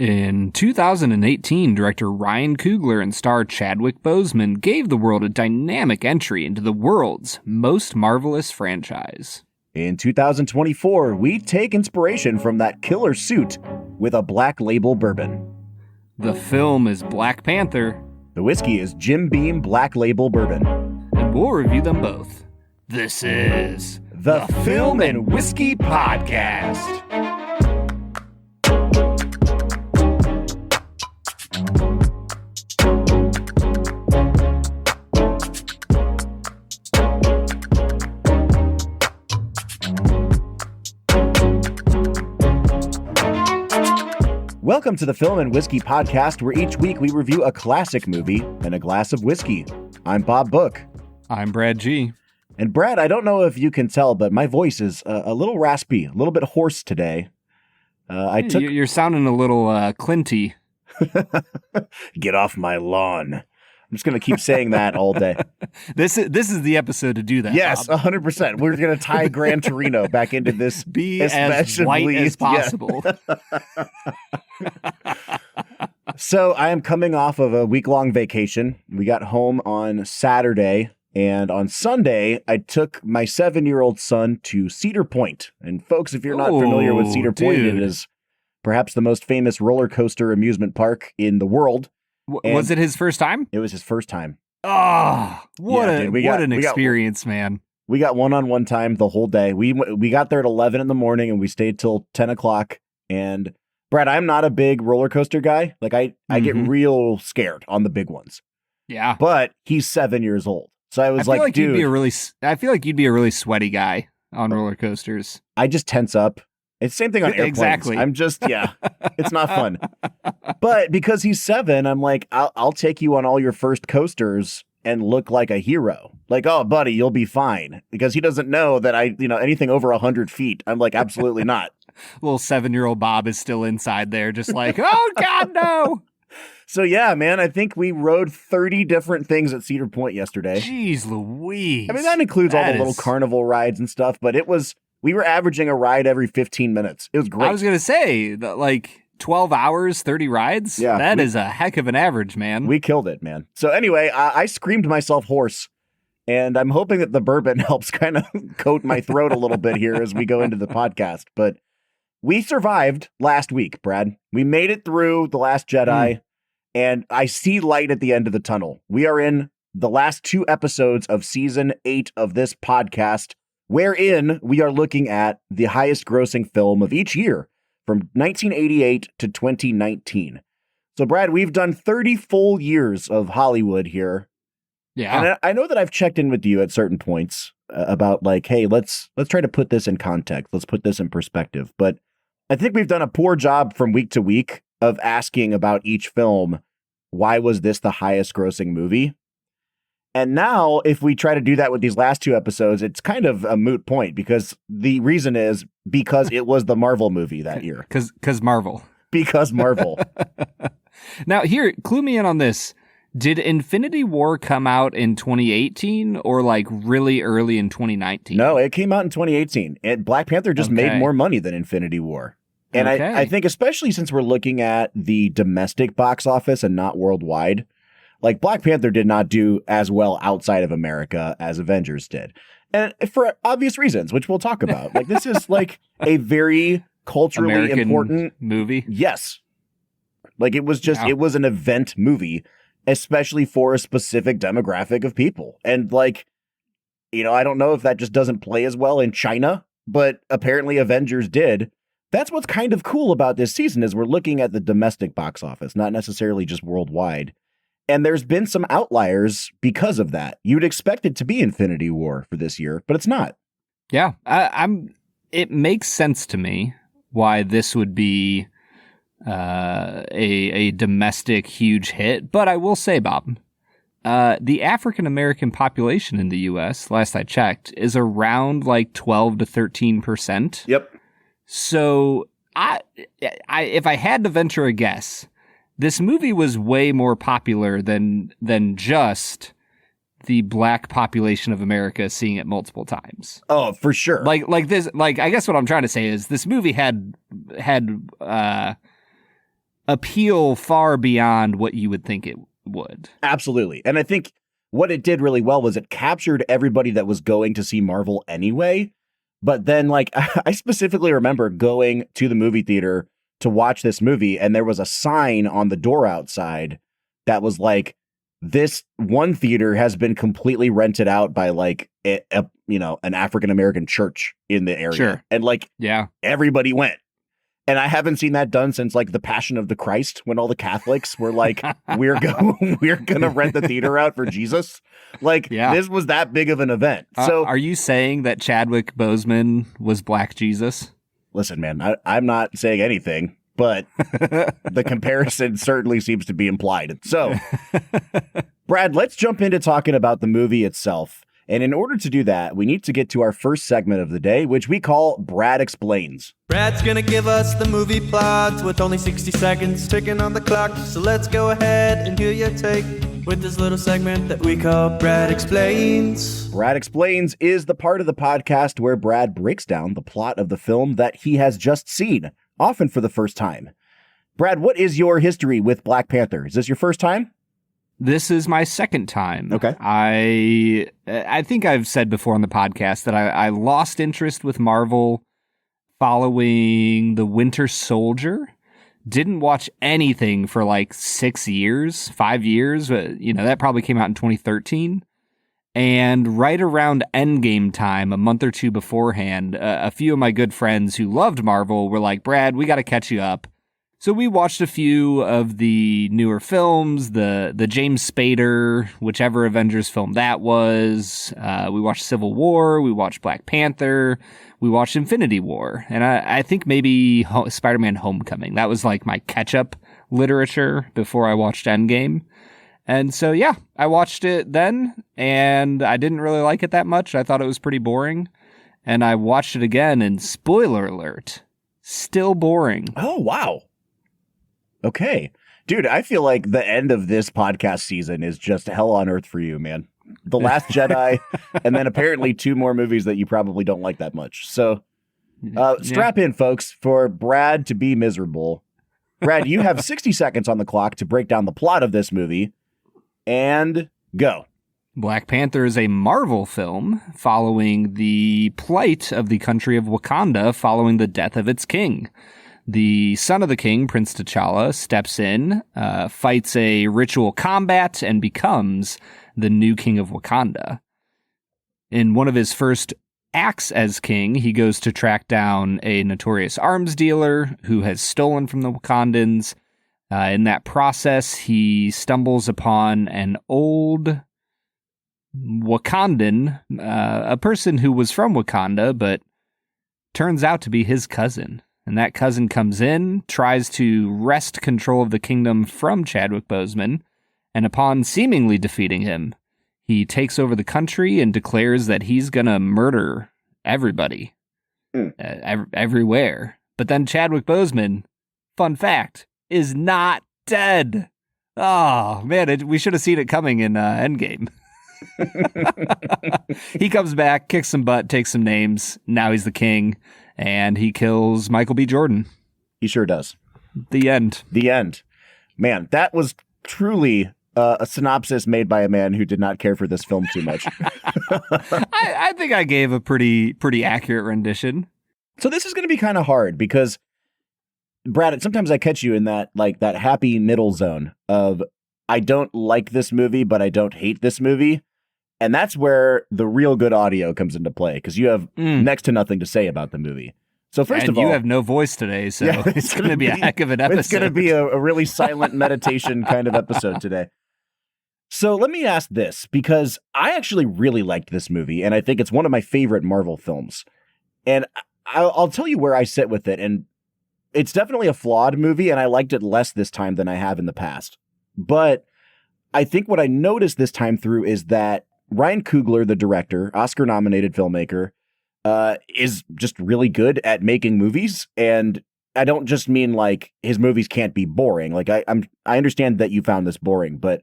In 2018, director Ryan Coogler and star Chadwick Boseman gave the world a dynamic entry into the world's most marvelous franchise. In 2024, we take inspiration from that killer suit with a Black Label Bourbon. The film is Black Panther. The whiskey is Jim Beam Black Label Bourbon. And we'll review them both. This is the Film and Whiskey Podcast. Welcome to the Film and Whiskey Podcast, where each week we review a classic movie and a glass of whiskey. I'm Bob Book. I'm Brad G. And Brad, I don't know if you can tell, but my voice is a little raspy, a little bit hoarse today. You're sounding a little Clinty. Get off my lawn. I'm just going to keep saying that all day. This is the episode to do that. Yes, Bob. 100%. We're going to tie Gran Torino back into this. Be as white as possible. Yeah. So I am coming off of a week-long vacation. We got home on Saturday, and on Sunday, I took my 7-year-old son to Cedar Point. And folks, if you're not familiar with Cedar Point, it is perhaps the most famous roller coaster amusement park in the world. Was it his first time? It was his first time. Oh, what an experience, man. We got one-on-one time the whole day. We got there at 11 in the morning and we stayed till 10 o'clock. And Brad, I'm not a big roller coaster guy. Like I get real scared on the big ones. Yeah. But he's 7 years old. So I was like, dude. I feel like you'd be a really sweaty guy on roller coasters. I just tense up. It's the same thing on airplanes. Exactly. I'm just, it's not fun. But because he's 7, I'm like, I'll take you on all your first coasters and look like a hero. Like, oh, buddy, you'll be fine. Because he doesn't know that anything over 100 feet, I'm like, absolutely not. Little 7-year-old Bob is still inside there, just like, oh, God, no. So, yeah, man, I think we rode 30 different things at Cedar Point yesterday. Jeez Louise. I mean, that includes all the little carnival rides and stuff, but we were averaging a ride every 15 minutes. It was great. I was going to say, like 12 hours, 30 rides? Yeah. That is a heck of an average, man. We killed it, man. So anyway, I screamed myself hoarse, and I'm hoping that the bourbon helps kind of coat my throat a little bit here as we go into the podcast. But we survived last week, Brad. We made it through The Last Jedi, and I see light at the end of the tunnel. We are in the last 2 episodes of season 8 of this podcast, wherein we are looking at the highest grossing film of each year from 1988 to 2019. So, Brad, we've done 30 full years of Hollywood here. Yeah. And I know that I've checked in with you at certain points about like, hey, let's try to put this in context. Let's put this in perspective. But I think we've done a poor job from week to week of asking about each film. Why was this the highest grossing movie? And now, if we try to do that with these last 2 episodes, it's kind of a moot point because the reason is because it was the Marvel movie that year. Because Marvel. Because Marvel. Now, here, clue me in on this. Did Infinity War come out in 2018 or like really early in 2019? No, it came out in 2018. And Black Panther just made more money than Infinity War. And I think especially since we're looking at the domestic box office and not worldwide, like Black Panther did not do as well outside of America as Avengers did. And for obvious reasons, which we'll talk about. Like this is like a very culturally American important movie. Yes. Like it was it was an event movie, especially for a specific demographic of people. And like, I don't know if that just doesn't play as well in China, but apparently Avengers did. That's what's kind of cool about this season is we're looking at the domestic box office, not necessarily just worldwide. And there's been some outliers because of that. You'd expect it to be Infinity War for this year, but it's not. Yeah, it makes sense to me why this would be a domestic huge hit. But I will say, Bob, the African-American population in the U.S., last I checked, is around like 12 to 13%. Yep. So if I had to venture a guess, this movie was way more popular than just the black population of America seeing it multiple times. Oh, for sure. Like this, like, I guess what I'm trying to say is this movie had appeal far beyond what you would think it would. Absolutely. And I think what it did really well was it captured everybody that was going to see Marvel anyway. But then, like, I specifically remember going to the movie theater to watch this movie, and there was a sign on the door outside that was like, this one theater has been completely rented out by like an African-American church in the area. Sure. And like, yeah, everybody went. And I haven't seen that done since like the Passion of the Christ, when all the Catholics were like, we're going to rent the theater out for Jesus. Like, This was that big of an event. So are you saying that Chadwick Boseman was Black Jesus? Listen, man, I'm not saying anything, but the comparison certainly seems to be implied. So, Brad, let's jump into talking about the movie itself. And in order to do that, we need to get to our first segment of the day, which we call Brad Explains. Brad's gonna give us the movie plot with only 60 seconds ticking on the clock. So let's go ahead and hear your take with this little segment that we call Brad Explains. Brad Explains is the part of the podcast where Brad breaks down the plot of the film that he has just seen, often for the first time. Brad, what is your history with Black Panther? Is this your first time? This is my second time. Okay. I think I've said before on the podcast that I lost interest with Marvel following The Winter Soldier. Didn't watch anything for like 5 years. That probably came out in 2013. And right around Endgame time, a month or two beforehand, a few of my good friends who loved Marvel were like, Brad, we got to catch you up. So we watched a few of the newer films, the James Spader, whichever Avengers film that was. We watched Civil War. We watched Black Panther. We watched Infinity War. And I think maybe Spider-Man Homecoming. That was like my catch-up literature before I watched Endgame. And so, yeah, I watched it then, and I didn't really like it that much. I thought it was pretty boring. And I watched it again, and spoiler alert, still boring. Oh, wow. Okay. Dude, I feel like the end of this podcast season is just hell on earth for you, man. The Last Jedi, and then apparently 2 more movies that you probably don't like that much. So strap in, folks, for Brad to be miserable. Brad, you have 60 seconds on the clock to break down the plot of this movie, and go. Black Panther is a Marvel film following the plight of the country of Wakanda following the death of its king. The son of the king, Prince T'Challa, steps in, fights a ritual combat, and becomes the new king of Wakanda. In one of his first acts as king, he goes to track down a notorious arms dealer who has stolen from the Wakandans. In that process, he stumbles upon an old Wakandan, a person who was from Wakanda, but turns out to be his cousin. And that cousin comes in, tries to wrest control of the kingdom from Chadwick Boseman, and upon seemingly defeating him, he takes over the country and declares that he's gonna murder everybody, everywhere. But then Chadwick Boseman, fun fact, is not dead. Oh, man, we should have seen it coming in Endgame. He comes back, kicks some butt, takes some names. Now he's the king, and he kills Michael B. Jordan. He sure does. The end. The end. Man, that was truly a synopsis made by a man who did not care for this film too much. I think I gave a pretty accurate rendition. So this is going to be kind of hard because, Brad, sometimes I catch you in that happy middle zone of I don't like this movie, but I don't hate this movie. And that's where the real good audio comes into play, because you have next to nothing to say about the movie. So first of all, you have no voice today, so yeah, it's going to be a heck of an episode. It's going to be a really silent meditation kind of episode today. So let me ask this, because I actually really liked this movie, and I think it's one of my favorite Marvel films. And I'll tell you where I sit with it. And it's definitely a flawed movie, and I liked it less this time than I have in the past. But I think what I noticed this time through is that Ryan Coogler, the director, Oscar-nominated filmmaker, is just really good at making movies. And I don't just mean like his movies can't be boring. Like I understand that you found this boring, but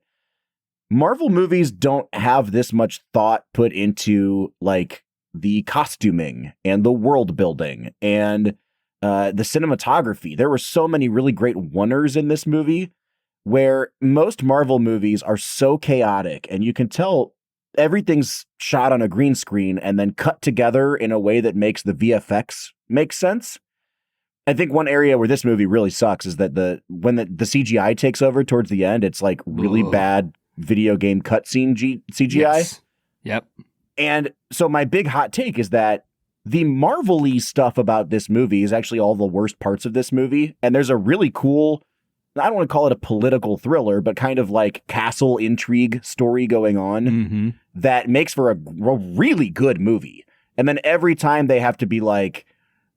Marvel movies don't have this much thought put into like the costuming and the world building and the cinematography. There were so many really great oneers in this movie, where most Marvel movies are so chaotic and you can tell everything's shot on a green screen and then cut together in a way that makes the VFX make sense. I think one area where this movie really sucks is that when the CGI takes over towards the end, it's like really bad video game cutscene CGI. Yes. Yep. And so my big hot take is that the Marvel-y stuff about this movie is actually all the worst parts of this movie. And there's a really cool, I don't want to call it a political thriller, but kind of like castle intrigue story going on that makes for a really good movie. And then every time they have to be like,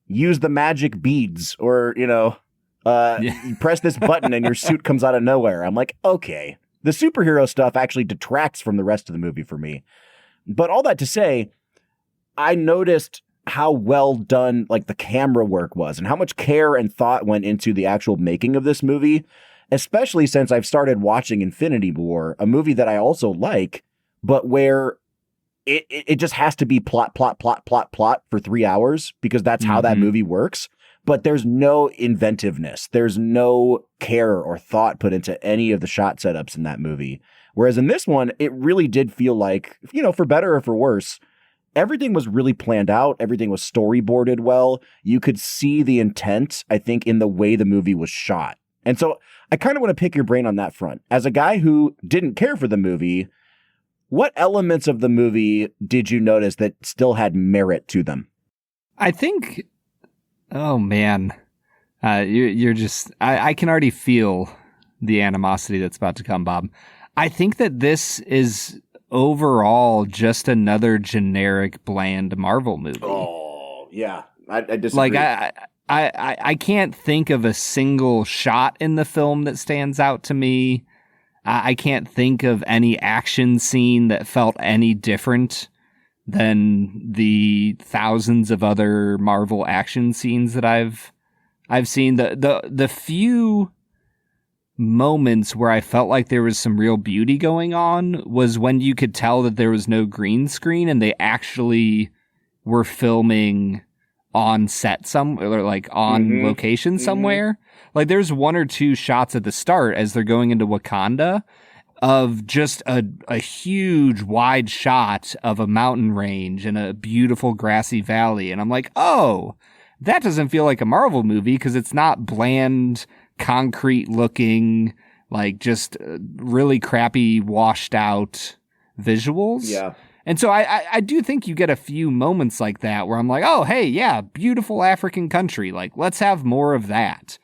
use the magic beads or, you press this button and your suit comes out of nowhere. I'm like, okay, the superhero stuff actually detracts from the rest of the movie for me. But all that to say, I noticed how well done like the camera work was and how much care and thought went into the actual making of this movie, especially since I've started watching Infinity War, a movie that I also like, but where it just has to be plot for 3 hours because that's how that movie works. But there's no inventiveness. There's no care or thought put into any of the shot setups in that movie. Whereas in this one, it really did feel like, for better or for worse, everything was really planned out. Everything was storyboarded well. You could see the intent, I think, in the way the movie was shot. And so I kind of want to pick your brain on that front. As a guy who didn't care for the movie, what elements of the movie did you notice that still had merit to them? I think, oh man, you're just, I can already feel the animosity that's about to come, Bob. I think that this is overall just another generic, bland Marvel movie. Oh, yeah. I disagree. Like, I can't think of a single shot in the film that stands out to me. I can't think of any action scene that felt any different than the thousands of other Marvel action scenes that I've seen. The few moments where I felt like there was some real beauty going on was when you could tell that there was no green screen and they actually were filming on set or like on location somewhere. Like there's one or two shots at the start as they're going into Wakanda of just a huge wide shot of a mountain range and a beautiful grassy valley. And I'm like, oh, that doesn't feel like a Marvel movie because it's not bland, concrete looking, like just really crappy, washed out visuals. Yeah. And so I do think you get a few moments like that where I'm like, oh, hey, yeah, beautiful African country. Like, let's have more of that.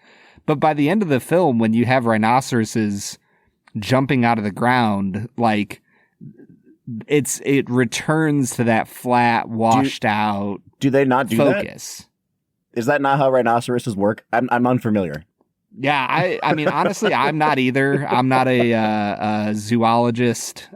But by the end of the film, when you have rhinoceroses jumping out of the ground, like it returns to that flat, washed out. Do they not do focus. That? Is that not how rhinoceroses work? I'm unfamiliar. Yeah, I mean, honestly, I'm not either. I'm not a zoologist.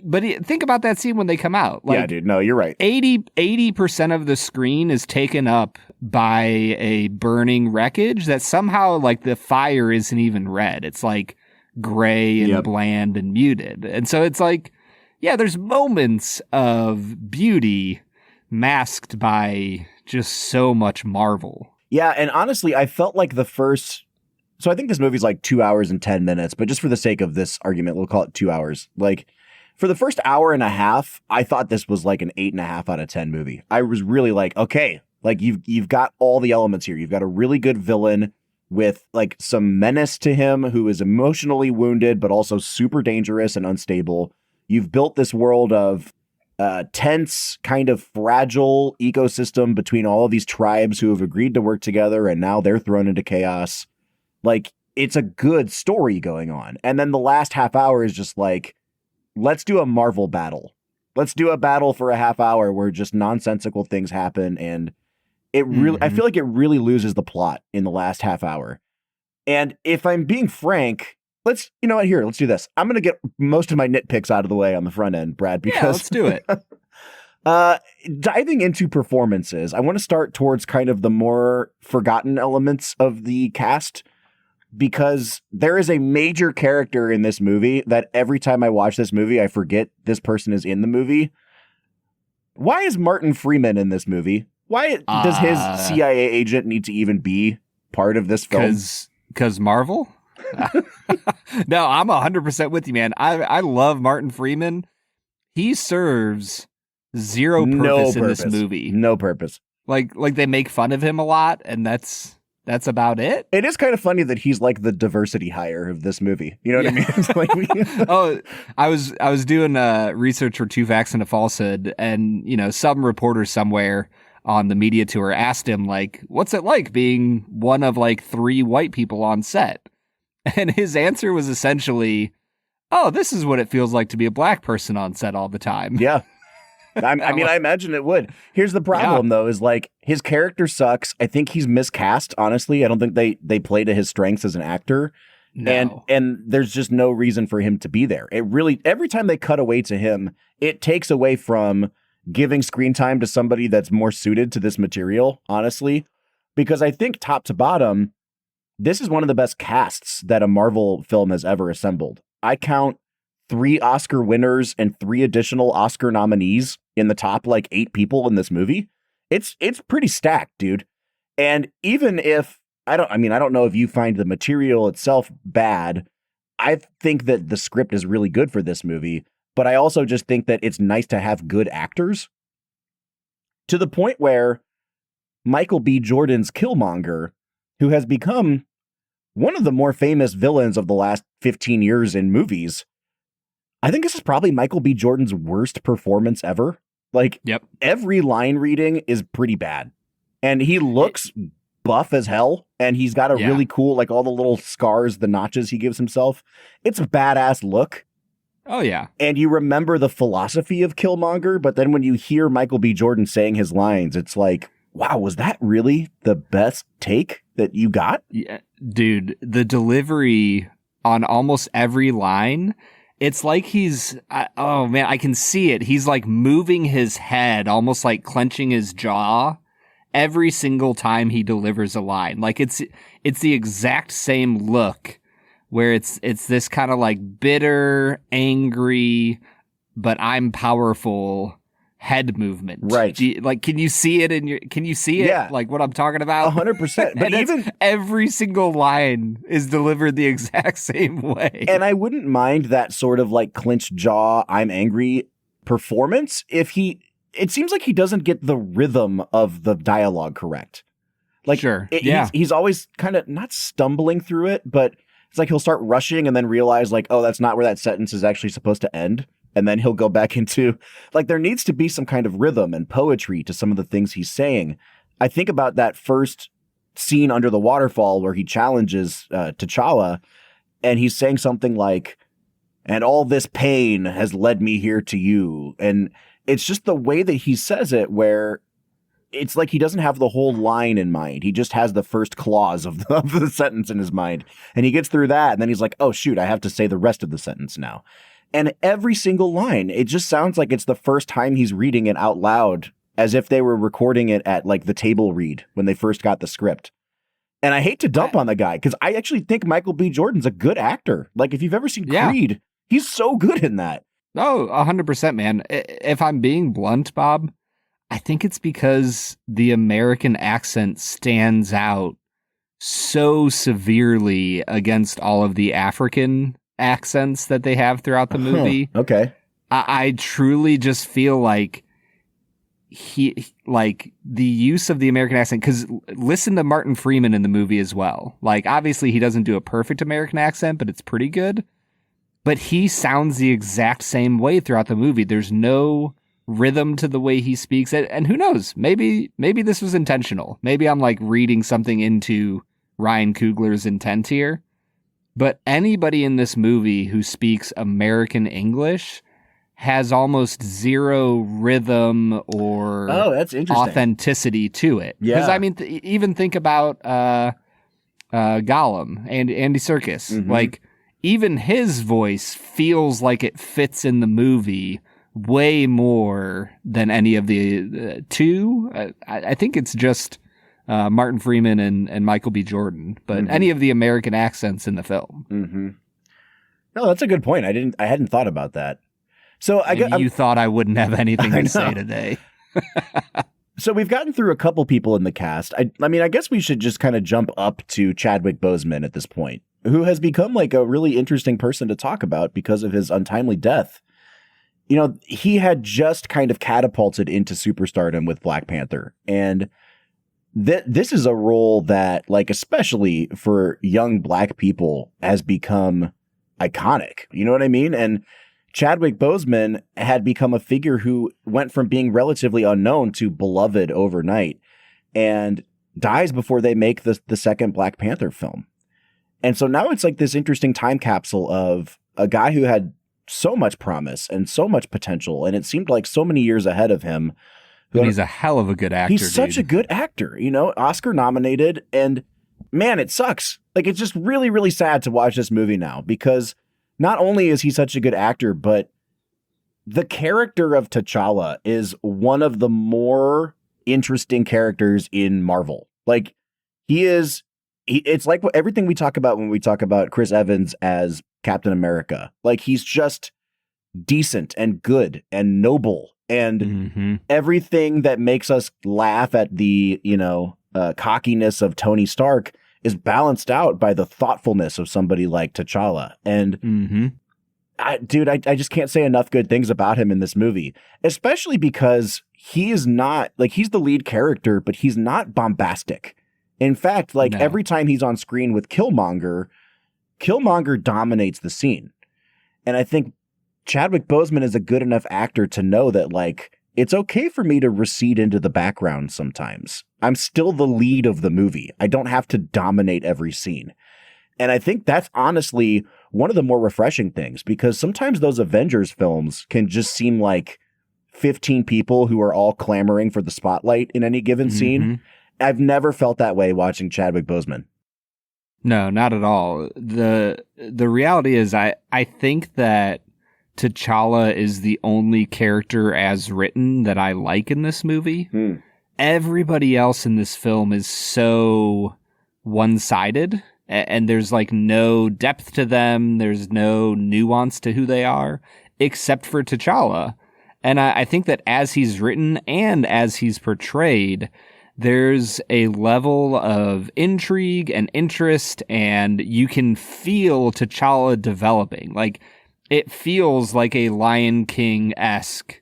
But think about that scene when they come out. Like, yeah, dude. No, you're right. 80% of the screen is taken up by a burning wreckage that somehow, like, the fire isn't even red. It's like gray and bland and muted. And so it's like, yeah, there's moments of beauty masked by just so much Marvel. Yeah, and honestly, I felt like so I think this movie's like 2 hours and 10 minutes, but just for the sake of this argument, we'll call it 2 hours. Like, for the first hour and a half, I thought this was like an 8.5 out of 10 movie. I was really like, okay, like you've got all the elements here. You've got a really good villain with like some menace to him who is emotionally wounded, but also super dangerous and unstable. You've built this world of tense, kind of fragile ecosystem between all of these tribes who have agreed to work together, and now they're thrown into chaos. Like, it's a good story going on. And then the last half hour is just like, let's do a Marvel battle. Let's do a battle for a half hour where just nonsensical things happen. And it really, I feel like it really loses the plot in the last half hour. And if I'm being frank, let's do this. I'm going to get most of my nitpicks out of the way on the front end, Brad, because let's do it. Diving into performances, I want to start towards kind of the more forgotten elements of the cast, because there is a major character in this movie that every time I watch this movie, I forget this person is in the movie. Why is Martin Freeman in this movie? Why does his CIA agent need to even be part of this film? Because Marvel? No, I'm 100% with you, man. I love Martin Freeman. He serves zero purpose in this movie. No purpose. Like they make fun of him a lot, and that's about it. It is kind of funny that he's like the diversity hire of this movie. You know what I mean? It's like Oh, I was doing research for Two Facts and a Falsehood, and some reporter somewhere on the media tour asked him, like, what's it like being one of like 3 white people on set? And his answer was essentially, oh, this is what it feels like to be a black person on set all the time. Yeah. I mean, I imagine it would. Here's the problem, though, is like his character sucks. I think he's miscast, honestly. I don't think they play to his strengths as an actor. No. And there's just no reason for him to be there. It really, every time they cut away to him, it takes away from giving screen time to somebody that's more suited to this material, honestly. Because I think top to bottom, this is one of the best casts that a Marvel film has ever assembled. I count 3 Oscar winners and 3 additional Oscar nominees in the top like 8 people in this movie. It's pretty stacked, dude. And even if I don't know if you find the material itself bad, I think that the script is really good for this movie, but I also just think that it's nice to have good actors to the point where Michael B. Jordan's Killmonger, who has become one of the more famous villains of the last 15 years in movies, I think this is probably Michael B. Jordan's worst performance ever. Like, Every line reading is pretty bad. And he looks buff as hell. And he's got a really cool, like all the little scars, the notches he gives himself. It's a badass look. Oh, yeah. And you remember the philosophy of Killmonger. But then when you hear Michael B. Jordan saying his lines, it's like, wow, was that really the best take that you got? Yeah, dude, the delivery on almost every line, it's like oh man, I can see it. He's like moving his head, almost like clenching his jaw every single time he delivers a line. Like it's the exact same look where it's this kind of like bitter, angry, but I'm powerful head movement. Right. Can you see it can you see it? Yeah. Like what I'm talking about? 100%. But even every single line is delivered the exact same way. And I wouldn't mind that sort of like clenched jaw, I'm angry performance if it seems like he doesn't get the rhythm of the dialogue correct. Like, sure. He's always kind of not stumbling through it, but it's like he'll start rushing and then realize like, oh, that's not where that sentence is actually supposed to end. And then he'll go back into, like, there needs to be some kind of rhythm and poetry to some of the things he's saying. I think about that first scene under the waterfall where he challenges T'Challa, and he's saying something like, and all this pain has led me here to you. And it's just the way that he says it where it's like he doesn't have the whole line in mind. He just has the first clause of the sentence in his mind. And he gets through that, and then he's like, oh, shoot, I have to say the rest of the sentence now. And every single line, it just sounds like it's the first time he's reading it out loud, as if they were recording it at like the table read when they first got the script. And I hate to dump on the guy because I actually think Michael B. Jordan's a good actor. Like if you've ever seen Creed, he's so good in that. Oh, 100%, man. If I'm being blunt, Bob, I think it's because the American accent stands out so severely against all of the African accents that they have throughout the movie. Okay. I truly just feel like the use of the American accent, because listen to Martin Freeman in the movie as well. Like, obviously he doesn't do a perfect American accent, but it's pretty good. But he sounds the exact same way throughout the movie. There's no rhythm to the way he speaks. And who knows? Maybe this was intentional. Maybe I'm like reading something into Ryan Coogler's intent here. But anybody in this movie who speaks American English has almost zero rhythm or that's interesting. Authenticity to it. Yeah. Because I mean, even think about Gollum and Andy Serkis. Mm-hmm. Like, even his voice feels like it fits in the movie way more than any of the two. I think it's just Martin Freeman and Michael B. Jordan, but any of the American accents in the film. Mm-hmm. No, that's a good point. I hadn't thought about that. So you thought I wouldn't have anything to say today. So we've gotten through a couple people in the cast. I mean, I guess we should just kind of jump up to Chadwick Boseman at this point, who has become like a really interesting person to talk about because of his untimely death. You know, he had just kind of catapulted into superstardom with Black Panther. And this is a role that, like, especially for young Black people, has become iconic. You know what I mean? And Chadwick Boseman had become a figure who went from being relatively unknown to beloved overnight and dies before they make the second Black Panther film. And so now it's like this interesting time capsule of a guy who had so much promise and so much potential, and it seemed like so many years ahead of him. And he's a hell of a good actor. He's such a good actor, you know, Oscar nominated, and man, it sucks. Like, it's just really, really sad to watch this movie now because not only is he such a good actor, but the character of T'Challa is one of the more interesting characters in Marvel. Like, it's like everything we talk about when we talk about Chris Evans as Captain America. Like, he's just decent and good and noble and everything that makes us laugh at the, cockiness of Tony Stark is balanced out by the thoughtfulness of somebody like T'Challa. And I just can't say enough good things about him in this movie, especially because he is not like, he's the lead character, but he's not bombastic. In fact, like every time he's on screen with Killmonger dominates the scene. And I think Chadwick Boseman is a good enough actor to know that, like, it's okay for me to recede into the background sometimes. I'm still the lead of the movie. I don't have to dominate every scene. And I think that's honestly one of the more refreshing things, because sometimes those Avengers films can just seem like 15 people who are all clamoring for the spotlight in any given scene. I've never felt that way watching Chadwick Boseman. No, not at all. The reality is I think that T'Challa is the only character as written that I like in this movie. Everybody else in this film is so one-sided, and there's like no depth to them. There's no nuance to who they are, except for T'Challa. And I think that as he's written and as he's portrayed, there's a level of intrigue and interest, and you can feel T'Challa developing. Like, it feels like a Lion King-esque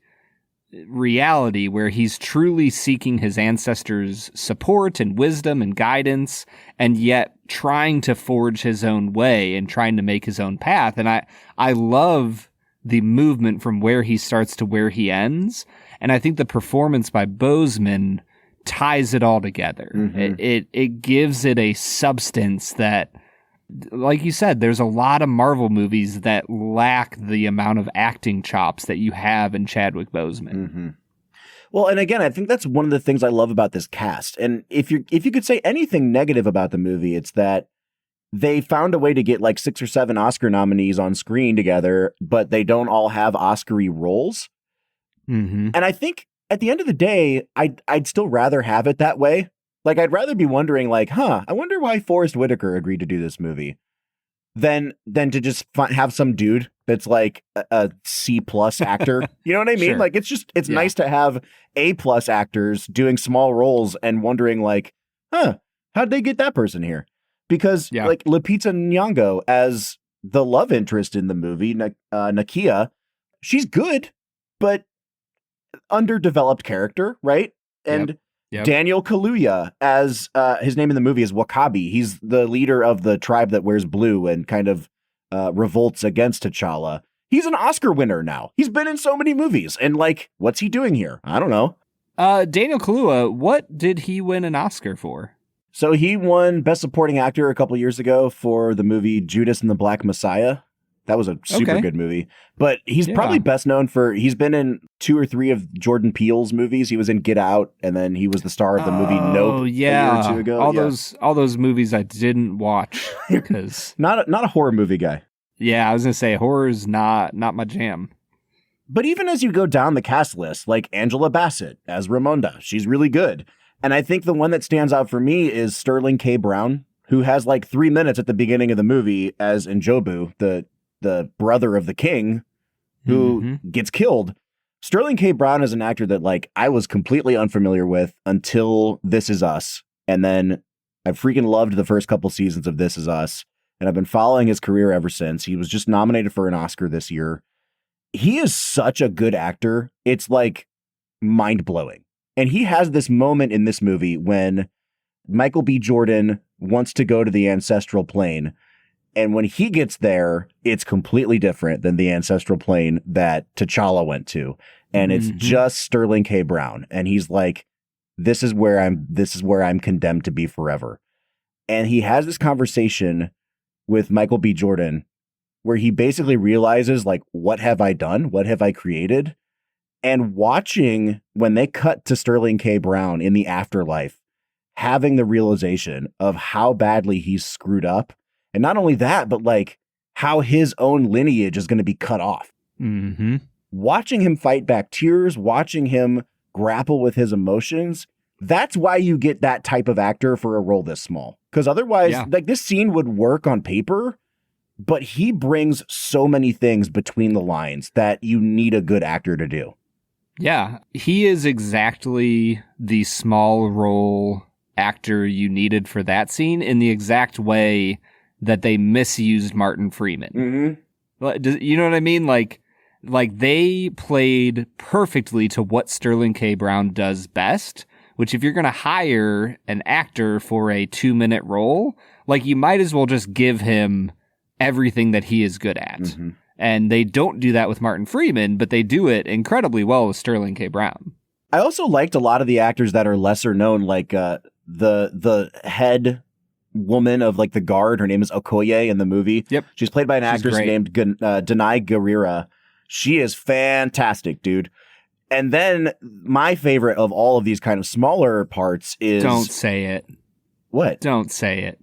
reality where he's truly seeking his ancestors' support and wisdom and guidance, and yet trying to forge his own way and trying to make his own path. And I love the movement from where he starts to where he ends. And I think the performance by Boseman ties it all together. It gives it a substance that, like you said, there's a lot of Marvel movies that lack the amount of acting chops that you have in Chadwick Boseman. Well, and again, I think that's one of the things I love about this cast. And if you could say anything negative about the movie, it's that they found a way to get like 6 or 7 Oscar nominees on screen together, but they don't all have Oscar-y roles. And I think at the end of the day, I'd still rather have it that way. Like, I'd rather be wondering, like, I wonder why Forrest Whitaker agreed to do this movie than to just have some dude that's like a C+ actor. You know what I mean? Sure. Like, it's nice to have A+ actors doing small roles and wondering, like, how'd they get that person here? Because like Lupita Nyong'o as the love interest in the movie, Nakia, she's good, but underdeveloped character, right? And Daniel Kaluuya as his name in the movie is Wakabi. He's the leader of the tribe that wears blue and kind of revolts against T'Challa. He's an Oscar winner now. He's been in so many movies, and like, what's he doing here? I don't know. Daniel Kaluuya, what did he win an Oscar for? So he won Best Supporting Actor a couple years ago for the movie Judas and the Black Messiah. That was a super good movie. But he's probably best known for, he's been in 2 or 3 of Jordan Peele's movies. He was in Get Out, and then he was the star of the movie Nope a year or 2 ago. All those movies I didn't watch because not a horror movie guy. Yeah, I was gonna say horror's not my jam. But even as you go down the cast list, like Angela Bassett as Ramonda, she's really good. And I think the one that stands out for me is Sterling K. Brown, who has like 3 minutes at the beginning of the movie as Njobu, the brother of the king, who gets killed. Sterling K. Brown is an actor that like I was completely unfamiliar with until This Is Us. And then I freaking loved the first couple seasons of This Is Us. And I've been following his career ever since. He was just nominated for an Oscar this year. He is such a good actor. It's like mind-blowing. And he has this moment in this movie when Michael B. Jordan wants to go to the ancestral plane. And when he gets there, it's completely different than the ancestral plane that T'Challa went to. And it's just Sterling K. Brown. And he's like, this is where I'm condemned to be forever. And he has this conversation with Michael B. Jordan where he basically realizes, like, what have I done? What have I created? And watching when they cut to Sterling K. Brown in the afterlife, having the realization of how badly he's screwed up. And not only that, but like how his own lineage is going to be cut off. Mm-hmm. Watching him fight back tears, watching him grapple with his emotions. That's why you get that type of actor for a role this small. Because otherwise, like this scene would work on paper, but he brings so many things between the lines that you need a good actor to do. Yeah, he is exactly the small role actor you needed for that scene in the exact way that they misused Martin Freeman. Mm-hmm. You know what I mean? Like they played perfectly to what Sterling K. Brown does best, which if you're going to hire an actor for a 2-minute role, like you might as well just give him everything that he is good at. Mm-hmm. And they don't do that with Martin Freeman, but they do it incredibly well with Sterling K. Brown. I also liked a lot of the actors that are lesser known, like the head woman of like the guard. Her name is Okoye in the movie. Yep. She's played by an actress named Denai Guerrera. She is fantastic, dude. And then my favorite of all of these kind of smaller parts is... Don't say it. What? Don't say it.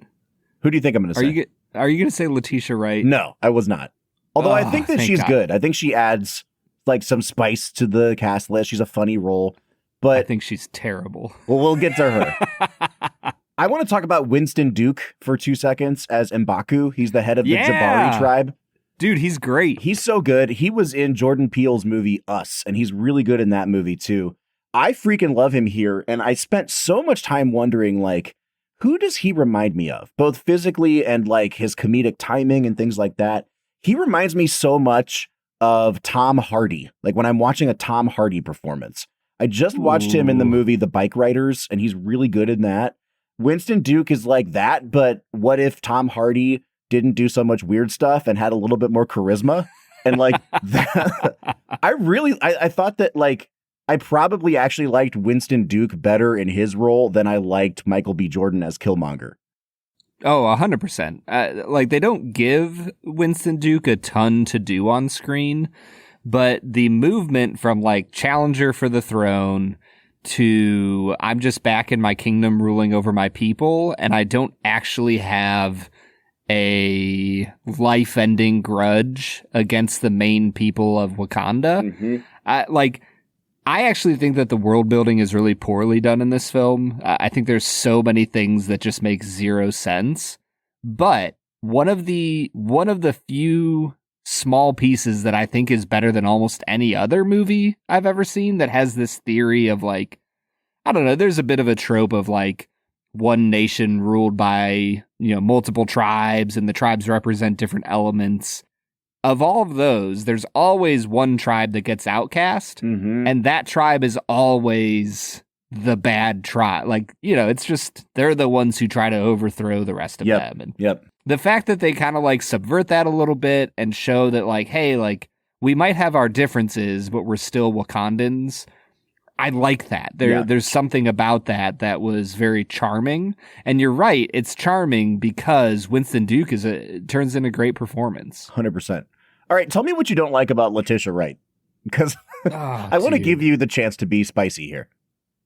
Who do you think I'm going to say? Are you going to say Letitia Wright? No, I was not. Although I think that she's good. I think she adds like some spice to the cast list. She's a funny role. But I think she's terrible. Well, we'll get to her. I want to talk about Winston Duke for 2 seconds as M'Baku. He's the head of the Jabari tribe. Dude, he's great. He's so good. He was in Jordan Peele's movie Us, and he's really good in that movie too. I freaking love him here, and I spent so much time wondering, like, who does he remind me of? Both physically and like his comedic timing and things like that. He reminds me so much of Tom Hardy. Like when I'm watching a Tom Hardy performance. I just watched him in the movie The Bike Riders, and he's really good in that. Winston Duke is like that, but what if Tom Hardy didn't do so much weird stuff and had a little bit more charisma? And like that, I thought that like I probably actually liked Winston Duke better in his role than I liked Michael B. Jordan as Killmonger. Oh, 100%. Like they don't give Winston Duke a ton to do on screen, but the movement from like challenger for the throne to I'm just back in my kingdom ruling over my people, and I don't actually have a life-ending grudge against the main people of Wakanda. Mm-hmm. I actually think that the world building is really poorly done in this film. I think there's so many things that just make zero sense. But one of the few small pieces that I think is better than almost any other movie I've ever seen that has this theory of like, I don't know, there's a bit of a trope of like one nation ruled by, multiple tribes, and the tribes represent different elements. Of all of those, there's always one tribe that gets outcast, and that tribe is always the bad tribe. Like, it's just, they're the ones who try to overthrow the rest of them. And the fact that they kind of like subvert that a little bit and show that like, hey, like we might have our differences, but we're still Wakandans. I like that. There's something about that was very charming. And you're right, it's charming because Winston Duke turns in a great performance. 100%. All right, tell me what you don't like about Letitia Wright, because I want to give you the chance to be spicy here.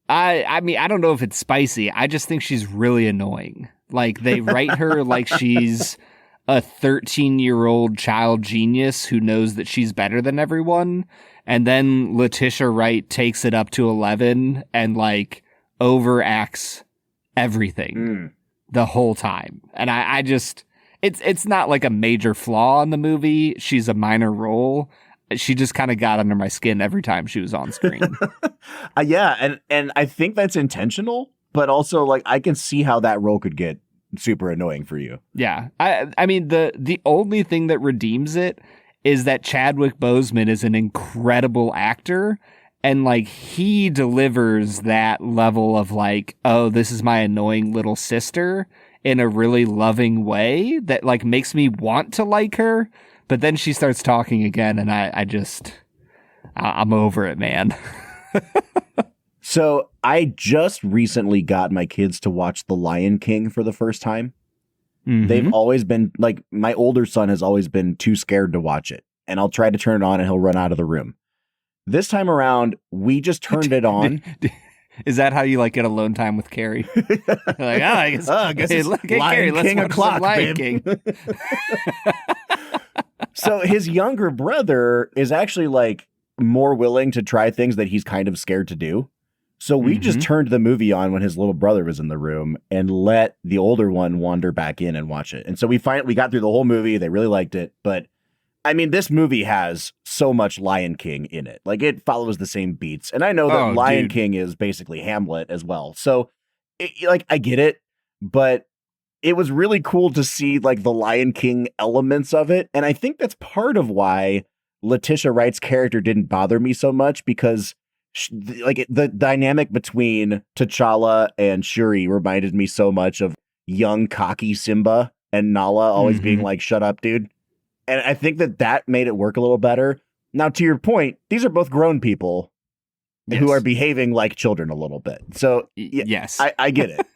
I mean, I don't know if it's spicy. I just think she's really annoying. Like they write her like she's a 13-year-old child genius who knows that she's better than everyone. And then Letitia Wright takes it up to 11 and like overacts everything the whole time. And I just, it's not like a major flaw in the movie. She's a minor role. she just kind of got under my skin every time she was on screen. Yeah, and I think that's intentional, but also like I can see how that role could get super annoying for you. Yeah. I mean, the only thing that redeems it is that Chadwick Boseman is an incredible actor, and like he delivers that level of like, oh, this is my annoying little sister in a really loving way that like makes me want to like her. But then she starts talking again, and I'm over it, man. So I just recently got my kids to watch The Lion King for the first time. Mm-hmm. They've always been like, my older son has always been too scared to watch it, and I'll try to turn it on and he'll run out of the room. This time around, we just turned it on. Is that how you like get alone time with Carrie? Like, I guess it's Lion King o'clock, Lion babe. King. So his younger brother is actually like more willing to try things that he's kind of scared to do. So we just turned the movie on when his little brother was in the room and let the older one wander back in and watch it. And so we got through the whole movie. They really liked it. But I mean, this movie has so much Lion King in it. Like it follows the same beats. And I know that Lion King is basically Hamlet as well. So I get it, but it was really cool to see like the Lion King elements of it. And I think that's part of why Letitia Wright's character didn't bother me so much, because the dynamic between T'Challa and Shuri reminded me so much of young cocky Simba and Nala always being like, shut up, dude. And I think that made it work a little better. Now, to your point, these are both grown people who are behaving like children a little bit. So yes, I get it.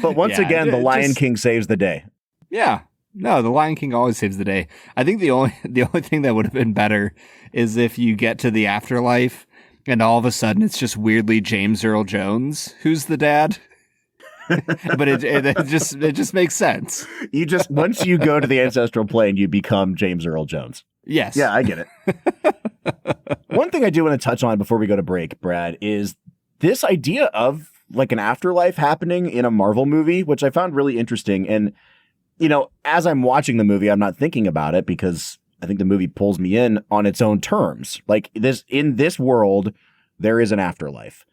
But once again, the Lion King saves the day. Yeah. No, the Lion King always saves the day. I think the only thing that would have been better is if you get to the afterlife and all of a sudden it's just weirdly James Earl Jones who's the dad. But it just makes sense. Once you go to the ancestral plane, you become James Earl Jones. Yes. Yeah, I get it. One thing I do want to touch on before we go to break, Brad, is this idea of like an afterlife happening in a Marvel movie, which I found really interesting. And you know, as I'm watching the movie, I'm not thinking about it because I think the movie pulls me in on its own terms. Like in this world, there is an afterlife.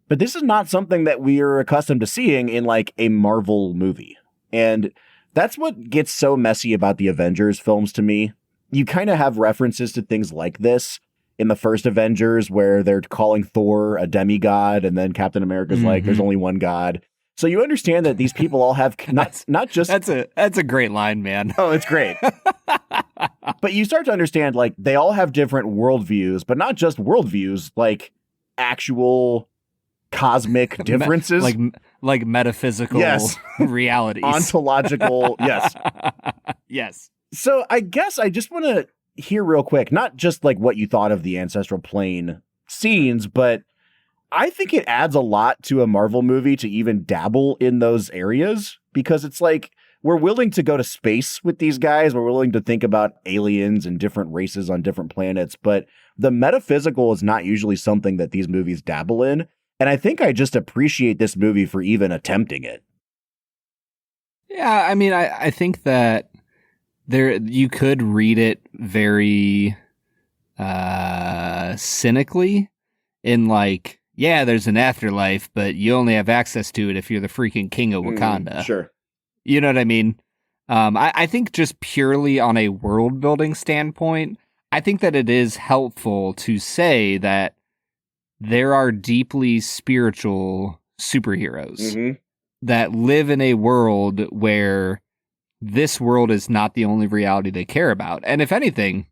But this is not something that we are accustomed to seeing in like a Marvel movie. And that's what gets so messy about the Avengers films to me. You kind of have references to things like this in the first Avengers where they're calling Thor a demigod, and then Captain America's like, there's only one God. So you understand that these people all have not just... That's a great line, man. Oh, it's great. But you start to understand, like, they all have different worldviews, but not just worldviews, like actual cosmic differences. like metaphysical realities. Ontological, yes. Yes. So I guess I just want to hear real quick, not just like what you thought of the ancestral plane scenes, but I think it adds a lot to a Marvel movie to even dabble in those areas, because it's like we're willing to go to space with these guys. We're willing to think about aliens and different races on different planets, but the metaphysical is not usually something that these movies dabble in. And I think I just appreciate this movie for even attempting it. Yeah, I mean, I think that you could read it very cynically in like, yeah, there's an afterlife, but you only have access to it if you're the freaking king of Wakanda. Sure. You know what I mean? I think just purely on a world building standpoint, I think that it is helpful to say that there are deeply spiritual superheroes that live in a world where this world is not the only reality they care about. And if anything,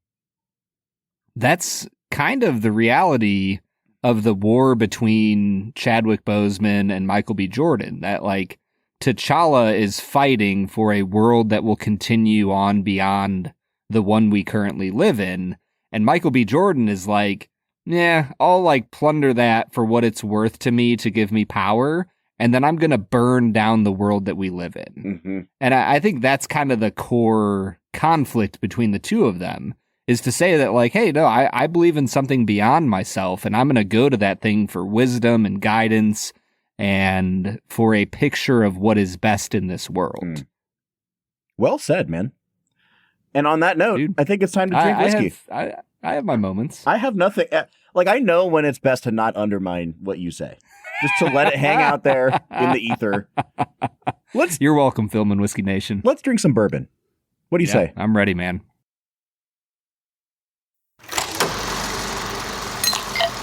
that's kind of the reality of the war between Chadwick Boseman and Michael B. Jordan, that like T'Challa is fighting for a world that will continue on beyond the one we currently live in. And Michael B. Jordan is like, yeah, I'll like plunder that for what it's worth to me to give me power. And then I'm going to burn down the world that we live in. And I think that's kind of the core conflict between the two of them, is to say that like, hey, no, I believe in something beyond myself, and I'm going to go to that thing for wisdom and guidance and for a picture of what is best in this world. Well said, man. And on that note, Dude, I think it's time to drink whiskey. I have my moments. I have nothing. Like, I know when it's best to not undermine what you say, just to let it hang out there in the ether. You're welcome, Film and Whiskey Nation. Let's drink some bourbon. What do you say? I'm ready, man.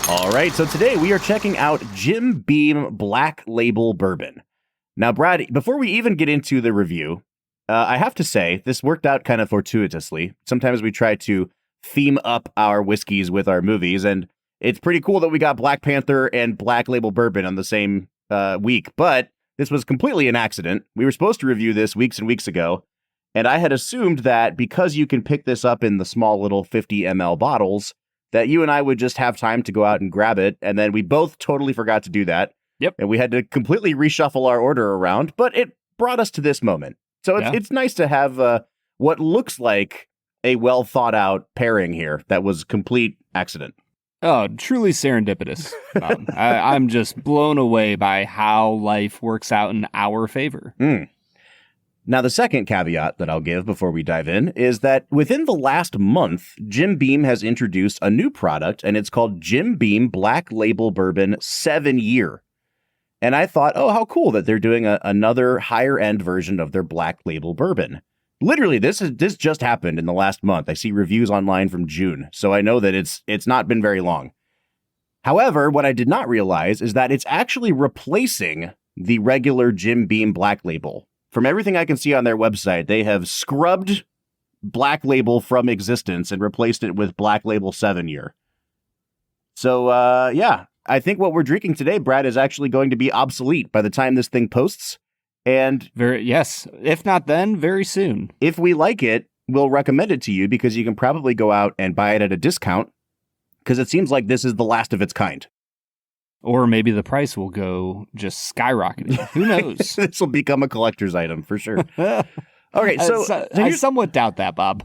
All right, so today we are checking out Jim Beam Black Label Bourbon. Now, Brad, before we even get into the review, I have to say this worked out kind of fortuitously. Sometimes we try to theme up our whiskeys with our movies, and it's pretty cool that we got Black Panther and Black Label Bourbon on the same week, but this was completely an accident. We were supposed to review this weeks and weeks ago, and I had assumed that because you can pick this up in the small little 50 ml bottles, that you and I would just have time to go out and grab it, and then we both totally forgot to do that. Yep. And we had to completely reshuffle our order around, but it brought us to this moment. So it's nice to have what looks like a well-thought-out pairing here that was complete accident. Oh, truly serendipitous. I'm just blown away by how life works out in our favor. Now, the second caveat that I'll give before we dive in is that within the last month, Jim Beam has introduced a new product, and it's called Jim Beam Black Label Bourbon 7-Year. And I thought, oh, how cool that they're doing another higher-end version of their Black Label Bourbon. Literally, this just happened in the last month. I see reviews online from June, so I know that it's not been very long. However, what I did not realize is that it's actually replacing the regular Jim Beam Black Label. From everything I can see on their website, they have scrubbed Black Label from existence and replaced it with Black Label 7-Year. So, I think what we're drinking today, Brad, is actually going to be obsolete by the time this thing posts. And yes, if not then, very soon. If we like it, we'll recommend it to you because you can probably go out and buy it at a discount because it seems like this is the last of its kind. Or maybe the price will go just skyrocketing. Who knows? This will become a collector's item for sure. Okay, so I somewhat doubt that, Bob.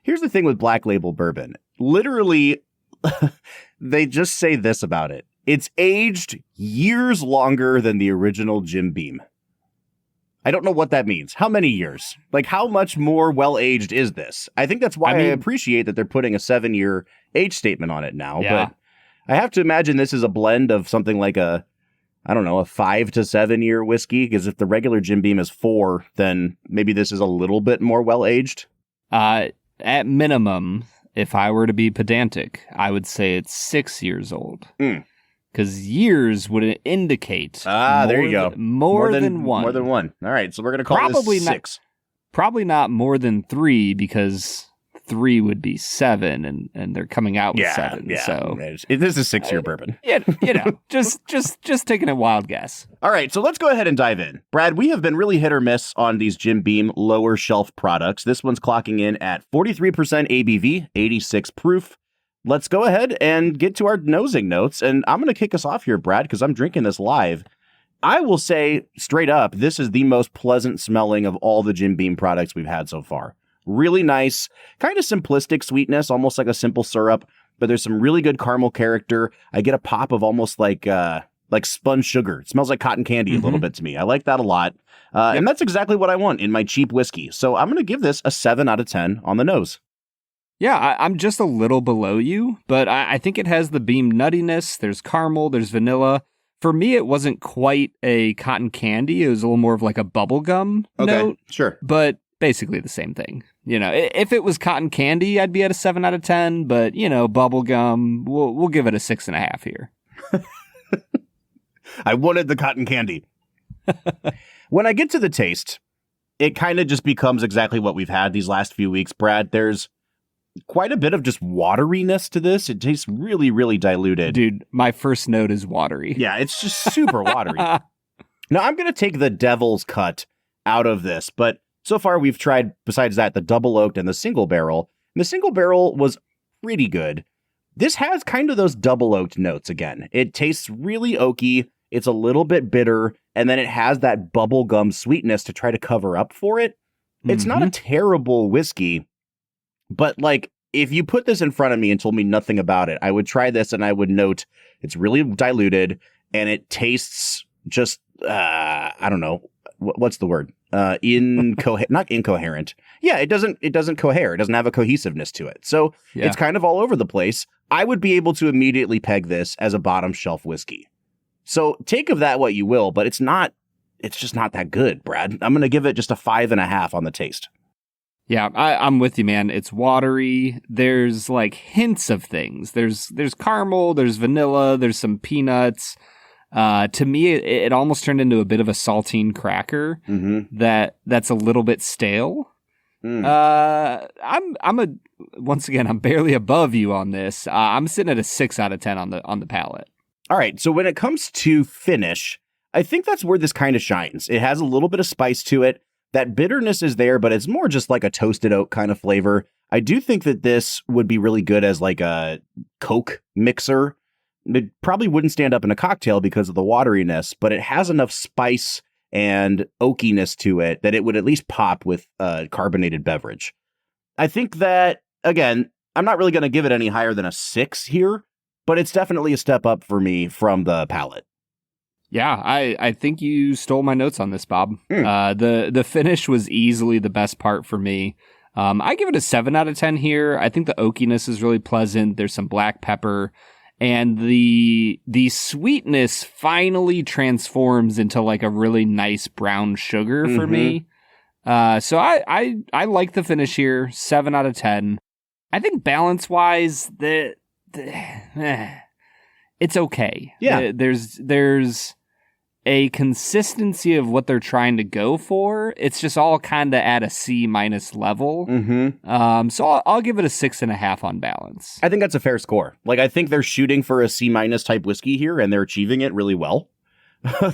Here's the thing with Black Label Bourbon. Literally, they just say this about it. It's aged years longer than the original Jim Beam. I don't know what that means. How many years? Like, how much more well-aged is this? I think that's why I appreciate that they're putting a 7-year age statement on it now. Yeah. But I have to imagine this is a blend of something like a 5 to 7 year whiskey. Because if the regular Jim Beam is 4, then maybe this is a little bit more well-aged. At minimum, if I were to be pedantic, I would say it's 6 years old. Because years would indicate. There you go. More than one. More than one. All right. So we're going to call this 6. Probably not more than 3 because 3 would be 7 and they're coming out with 7. Yeah. So it is a 6-year bourbon. Yeah, just taking a wild guess. All right. So let's go ahead and dive in. Brad, we have been really hit or miss on these Jim Beam lower shelf products. This one's clocking in at 43% ABV, 86 proof. Let's go ahead and get to our nosing notes. And I'm going to kick us off here, Brad, because I'm drinking this live. I will say straight up, this is the most pleasant smelling of all the Jim Beam products we've had so far. Really nice, kind of simplistic sweetness, almost like a simple syrup, but there's some really good caramel character. I get a pop of almost like spun sugar. It smells like cotton candy a little bit to me. I like that a lot. And that's exactly what I want in my cheap whiskey. So I'm going to give this a 7 out of 10 on the nose. Yeah, I'm just a little below you, but I think it has the Beam nuttiness. There's caramel, there's vanilla. For me, it wasn't quite a cotton candy. It was a little more of like a bubblegum note. Sure. But basically the same thing. You know, if it was cotton candy, I'd be at a 7 out of 10. But, you know, bubblegum, we'll give it a 6.5 here. I wanted the cotton candy. When I get to the taste, it kind of just becomes exactly what we've had these last few weeks, Brad. There's quite a bit of just wateriness to this. It tastes really, really diluted. Dude, my first note is watery. Yeah, it's just super watery. Now, I'm going to take the devil's cut out of this, but so far we've tried, besides that, the double oaked and the single barrel. And the single barrel was pretty good. This has kind of those double oaked notes again. It tastes really oaky. It's a little bit bitter, and then it has that bubblegum sweetness to try to cover up for it. It's not a terrible whiskey. But, like, if you put this in front of me and told me nothing about it, I would try this and I would note it's really diluted and it tastes just, I don't know, what's the word? not incoherent. Yeah, it doesn't cohere. It doesn't have a cohesiveness to it. So it's kind of all over the place. I would be able to immediately peg this as a bottom shelf whiskey. So take of that what you will, but it's just not that good, Brad. I'm going to give it just a 5.5 on the taste. Yeah, I'm with you, man. It's watery. There's like hints of things. There's caramel, there's vanilla, there's some peanuts. To me, it almost turned into a bit of a saltine cracker that's a little bit stale. I'm barely above you on this. I'm sitting at a 6 out of 10 on the palate. All right. So when it comes to finish, I think that's where this kind of shines. It has a little bit of spice to it. That bitterness is there, but it's more just like a toasted oak kind of flavor. I do think that this would be really good as like a Coke mixer. It probably wouldn't stand up in a cocktail because of the wateriness, but it has enough spice and oakiness to it that it would at least pop with a carbonated beverage. I think that, again, I'm not really going to give it any higher than a 6 here, but it's definitely a step up for me from the palate. Yeah, I think you stole my notes on this, Bob. The finish was easily the best part for me. I give it a 7 out of 10 here. I think the oakiness is really pleasant. There's some black pepper. And the sweetness finally transforms into like a really nice brown sugar for me. So I like the finish here, 7 out of 10. I think balance-wise, it's okay. Yeah. There's a consistency of what they're trying to go for. It's just all kind of at a C- level. So I'll give it a 6.5 on balance. I think that's a fair score. Like, I think they're shooting for a C- type whiskey here, and they're achieving it really well.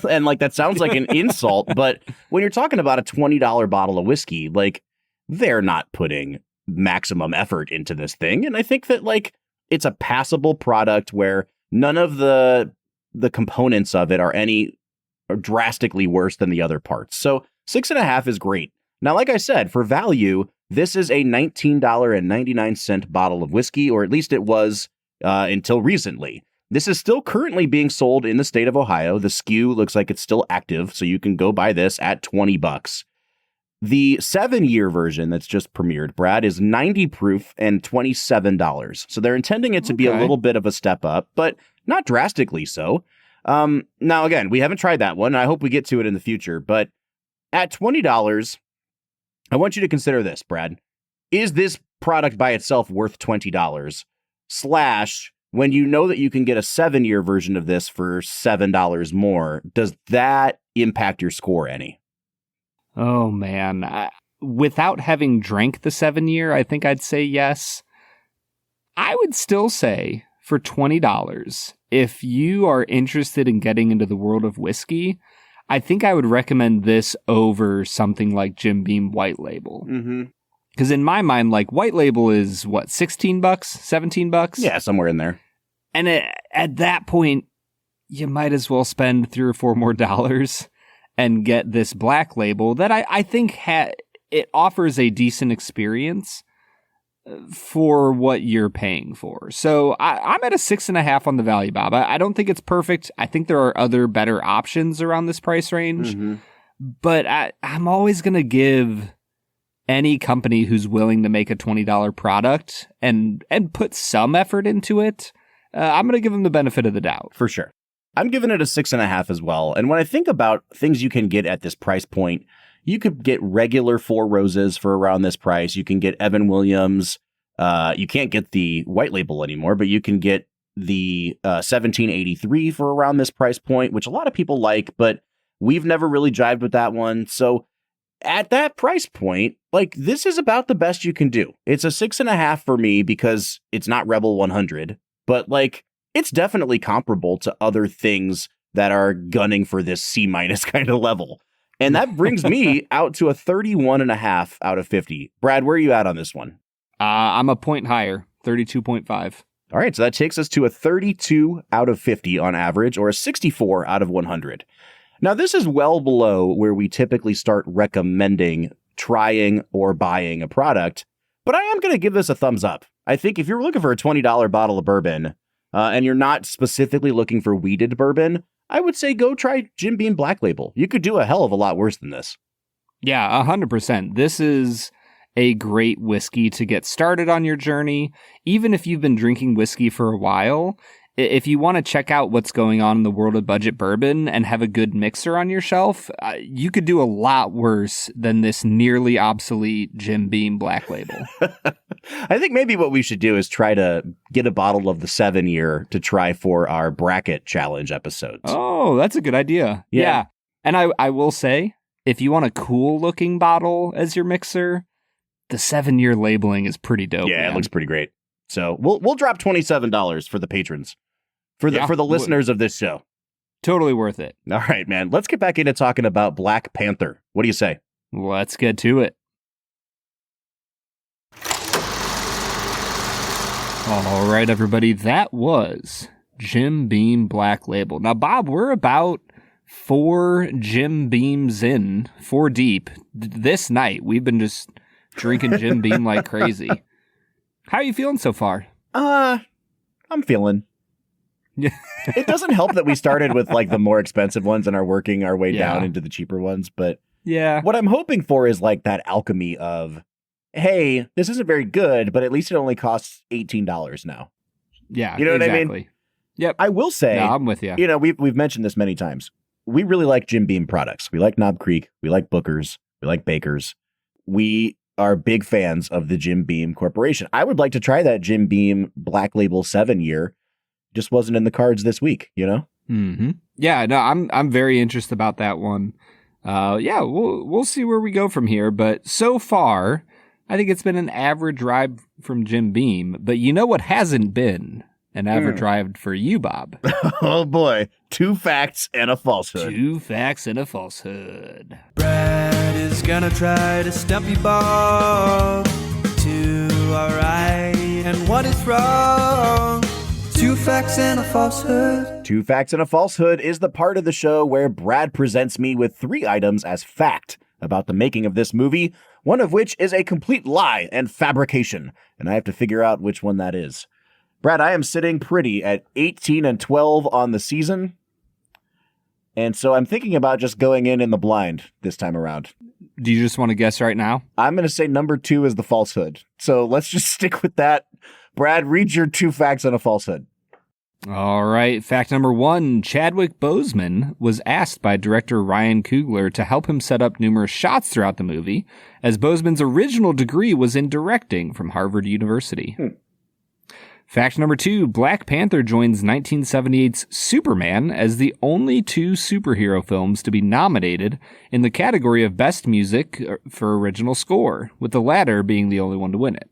And like, that sounds like an insult, but when you're talking about a $20 bottle of whiskey, like, they're not putting maximum effort into this thing. And I think that like, it's a passable product where none of the components of it are drastically worse than the other parts. So 6.5 is great. Now, like I said, for value, this is a $19.99 bottle of whiskey, or at least it was until recently. This is still currently being sold in the state of Ohio. The SKU looks like it's still active, so you can go buy this at $20. The 7-year version that's just premiered, Brad, is 90 proof and $27. So they're intending it to be a little bit of a step up, but not drastically so. Now, again, we haven't tried that one. I hope we get to it in the future, but at $20, I want you to consider this, Brad. Is this product by itself worth $20? / when you know that you can get a 7-year version of this for $7 more, does that impact your score any? Oh, man. Without having drank the 7-year, I think I'd say yes. I would still say for $20, if you are interested in getting into the world of whiskey, I think I would recommend this over something like Jim Beam White Label. Because in my mind, like, White Label is what, $16, $17? Yeah, somewhere in there. And at that point, you might as well spend $3 or $4 more and get this Black Label that I think it offers a decent experience for what you're paying for. So I'm at a 6.5 on the value, Bob. I don't think it's perfect. I think there are other better options around this price range. But I'm always going to give any company who's willing to make a $20 product and put some effort into it, I'm going to give them the benefit of the doubt. For sure. I'm giving it a 6.5 as well. And when I think about things you can get at this price point, you could get regular Four Roses for around this price. You can get Evan Williams. You can't get the White Label anymore, but you can get the 1783 for around this price point, which a lot of people like, but we've never really jived with that one. So at that price point, like, this is about the best you can do. It's a 6.5 for me because it's not Rebel 100, but like, it's definitely comparable to other things that are gunning for this C- kind of level. And that brings me out to a 31.5 out of 50. Brad, where are you at on this one? I'm a point higher, 32.5. All right, so that takes us to a 32 out of 50 on average, or a 64 out of 100. Now, this is well below where we typically start recommending trying or buying a product, but I am going to give this a thumbs up. I think if you're looking for a $20 bottle of bourbon, and you're not specifically looking for weeded bourbon, I would say go try Jim Beam Black Label. You could do a hell of a lot worse than this. Yeah, 100%. This is a great whiskey to get started on your journey. Even if you've been drinking whiskey for a while, if you want to check out what's going on in the world of budget bourbon and have a good mixer on your shelf, you could do a lot worse than this nearly obsolete Jim Beam Black Label. I think maybe what we should do is try to get a bottle of the 7-year to try for our bracket challenge episodes. Oh, that's a good idea. Yeah. And I will say, if you want a cool looking bottle as your mixer, the 7-year labeling is pretty dope. Yeah, man. It looks pretty great. So we'll drop $27 for the patrons, for the listeners of this show. Totally worth it. All right, man. Let's get back into talking about Black Panther. What do you say? Let's get to it. All right, everybody. That was Jim Beam Black Label. Now, Bob, we're about 4 Jim Beams in, 4 deep. This night, we've been just drinking Jim Beam like crazy. How are you feeling so far? I'm feeling. It doesn't help that we started with like the more expensive ones and are working our way down into the cheaper ones. But yeah, what I'm hoping for is like that alchemy of, hey, this isn't very good, but at least it only costs $18 now. Yeah, you know what I mean? Yep. I will say, no, I'm with you. You know, we've mentioned this many times. We really like Jim Beam products. We like Knob Creek. We like Booker's. We like Baker's. We are big fans of the Jim Beam Corporation. I would like to try that Jim Beam Black Label 7-year. Just wasn't in the cards this week, you know? Mm-hmm. Yeah, no, I'm very interested about that one. Yeah, we'll see where we go from here. But so far, I think it's been an average ride from Jim Beam. But you know what hasn't been an average ride for you, Bob? Oh boy, 2 facts and a falsehood. 2 facts and a falsehood. Brad is gonna try to stump you, Bob, to our right and what is wrong. 2 facts and a falsehood. 2 facts and a falsehood is the part of the show where Brad presents me with 3 items as fact about the making of this movie, one of which is a complete lie and fabrication, and I have to figure out which one that is. Brad, I am sitting pretty at 18-12 on the season, and so I'm thinking about just going in the blind this time around. Do you just want to guess right now? I'm going to say number 2 is the falsehood, so let's just stick with that. Brad, read your 2 facts and a falsehood. All right. Fact number 1, Chadwick Boseman was asked by director Ryan Coogler to help him set up numerous shots throughout the movie, as Boseman's original degree was in directing from Harvard University. Fact number 2, Black Panther joins 1978's Superman as the only 2 superhero films to be nominated in the category of Best Music for Original Score, with the latter being the only one to win it.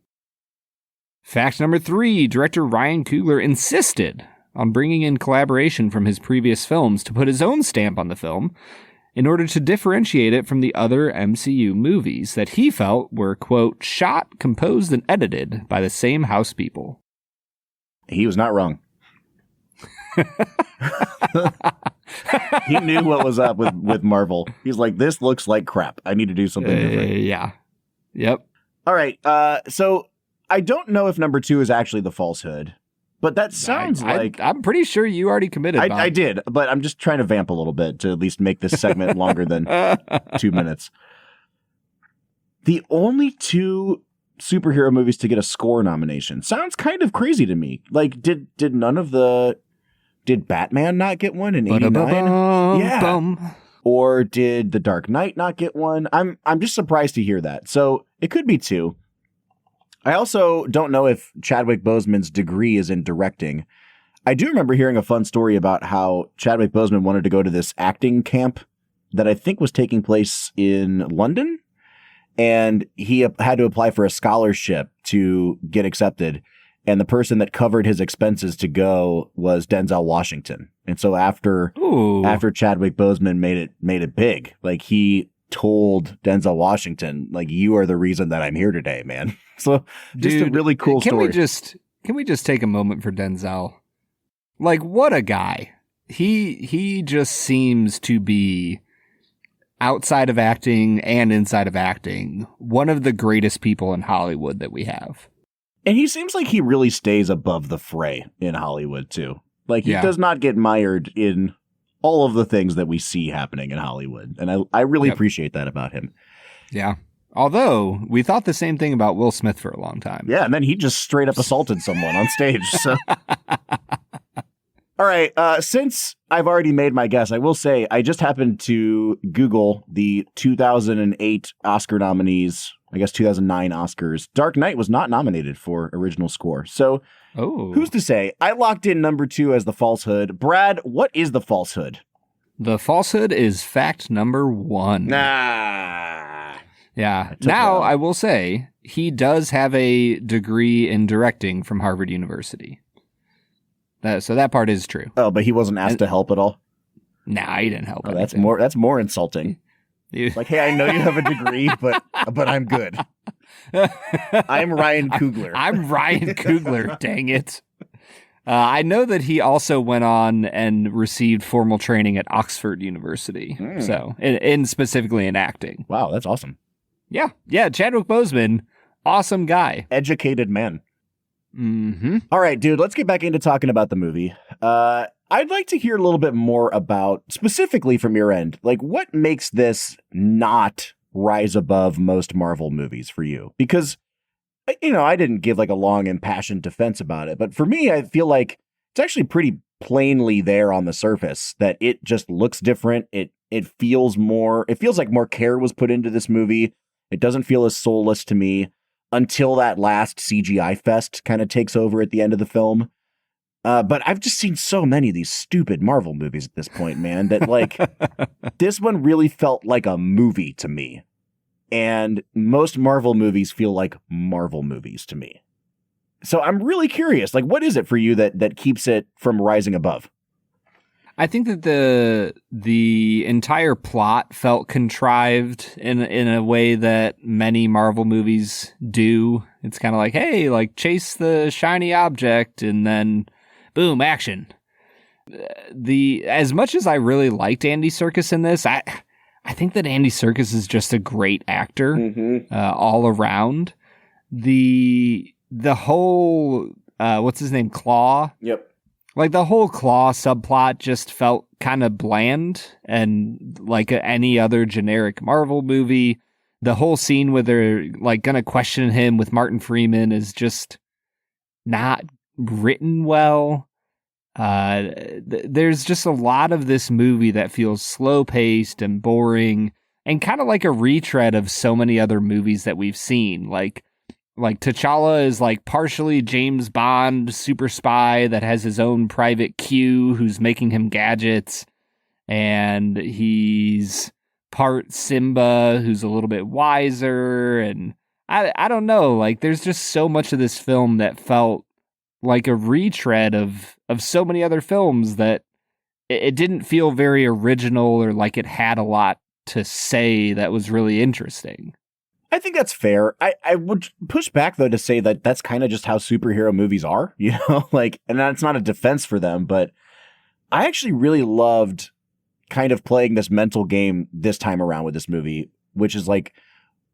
Fact number 3, director Ryan Coogler insisted on bringing in collaboration from his previous films to put his own stamp on the film in order to differentiate it from the other MCU movies that he felt were, quote, shot, composed, and edited by the same house people. He was not wrong. He knew what was up with Marvel. He's like, this looks like crap. I need to do something different. Yeah. Yep. All right. So I don't know if number 2 is actually the falsehood, but that sounds like... I'm pretty sure you already committed, Bob. I did, but I'm just trying to vamp a little bit to at least make this segment longer than 2 minutes. The only 2 superhero movies to get a score nomination sounds kind of crazy to me. Like, did none of the... Did Batman not get one in 89? Yeah. Or did The Dark Knight not get one? I'm just surprised to hear that. So it could be 2. I also don't know if Chadwick Boseman's degree is in directing. I do remember hearing a fun story about how Chadwick Boseman wanted to go to this acting camp that I think was taking place in London. And he had to apply for a scholarship to get accepted. And the person that covered his expenses to go was Denzel Washington. And so after Chadwick Boseman made it big, like he told Denzel Washington, like, you are the reason that I'm here today, man. So just a really cool story. Can we just take a moment for Denzel? Like, what a guy. He just seems to be, outside of acting and inside of acting, one of the greatest people in Hollywood that we have. And he seems like he really stays above the fray in Hollywood too. Like, he does not get mired in all of the things that we see happening in Hollywood. And I really appreciate that about him. Yeah. Although we thought the same thing about Will Smith for a long time. Yeah, and then he just straight up assaulted someone on stage. So, all right. Since I've already made my guess, I will say I just happened to Google the 2008 Oscar nominees. I guess 2009 Oscars. Dark Knight was not nominated for original score. So, who's to say? I locked in number 2 as The Falsehood. Brad, what is The Falsehood? The Falsehood is fact number 1. Nah. Yeah. Now, I will say, he does have a degree in directing from Harvard University. So that part is true. Oh, but he wasn't asked to help at all? Nah, he didn't help. Oh, that's more insulting. Like, hey, I know you have a degree, but I'm good. I'm Ryan Coogler. I'm Ryan Coogler, dang it. I know that he also went on and received formal training at Oxford University. So, in specifically in acting. Wow, that's awesome. Yeah. Yeah, Chadwick Boseman, awesome guy. Educated man. Mm-hmm. All right, dude, let's get back into talking about the movie. I'd like to hear a little bit more about, specifically from your end, like what makes this not rise above most Marvel movies for you? Because, you know, I didn't give like a long impassioned defense about it, but for me, I feel like it's actually pretty plainly there on the surface that it just looks different. It feels like more care was put into this movie. It doesn't feel as soulless to me until that last CGI fest kind of takes over at the end of the film. But I've just seen so many of these stupid Marvel movies at this point, man, that like this one really felt like a movie to me. And most Marvel movies feel like Marvel movies to me. So I'm really curious, like, what is it for you that keeps it from rising above? I think that the entire plot felt contrived in a way that many Marvel movies do. It's kind of like, hey, like chase the shiny object and then boom, action. As much as I really liked Andy Serkis in this, I think that Andy Serkis is just a great actor all around. The whole what's his name, Claw? Yep. Like the whole Claw subplot just felt kind of bland and like any other generic Marvel movie. The whole scene where they're like gonna question him with Martin Freeman is just not written well. There's just a lot of this movie that feels slow paced and boring and kind of like a retread of so many other movies that we've seen. Like T'Challa is like partially James Bond super spy that has his own private Q who's making him gadgets. And he's part Simba who's a little bit wiser. And I don't know, like there's just so much of this film that felt like a retread of so many other films that it didn't feel very original or like it had a lot to say that was really interesting. I think that's fair. I would push back, though, to say that that's kind of just how superhero movies are, you know, like, and that's not a defense for them, but I actually really loved kind of playing this mental game this time around with this movie, which is like,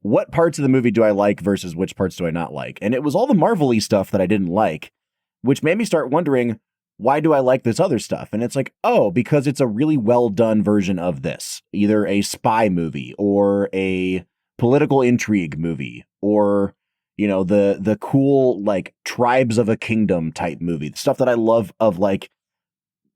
what parts of the movie do I like versus which parts do I not like? And it was all the Marvel-y stuff that I didn't like, which made me start wondering, why do I like this other stuff? And it's like, oh, because it's a really well done version of this, either a spy movie or a political intrigue movie, or, you know, the cool, like, Tribes of a Kingdom type movie, the stuff that I love of, like,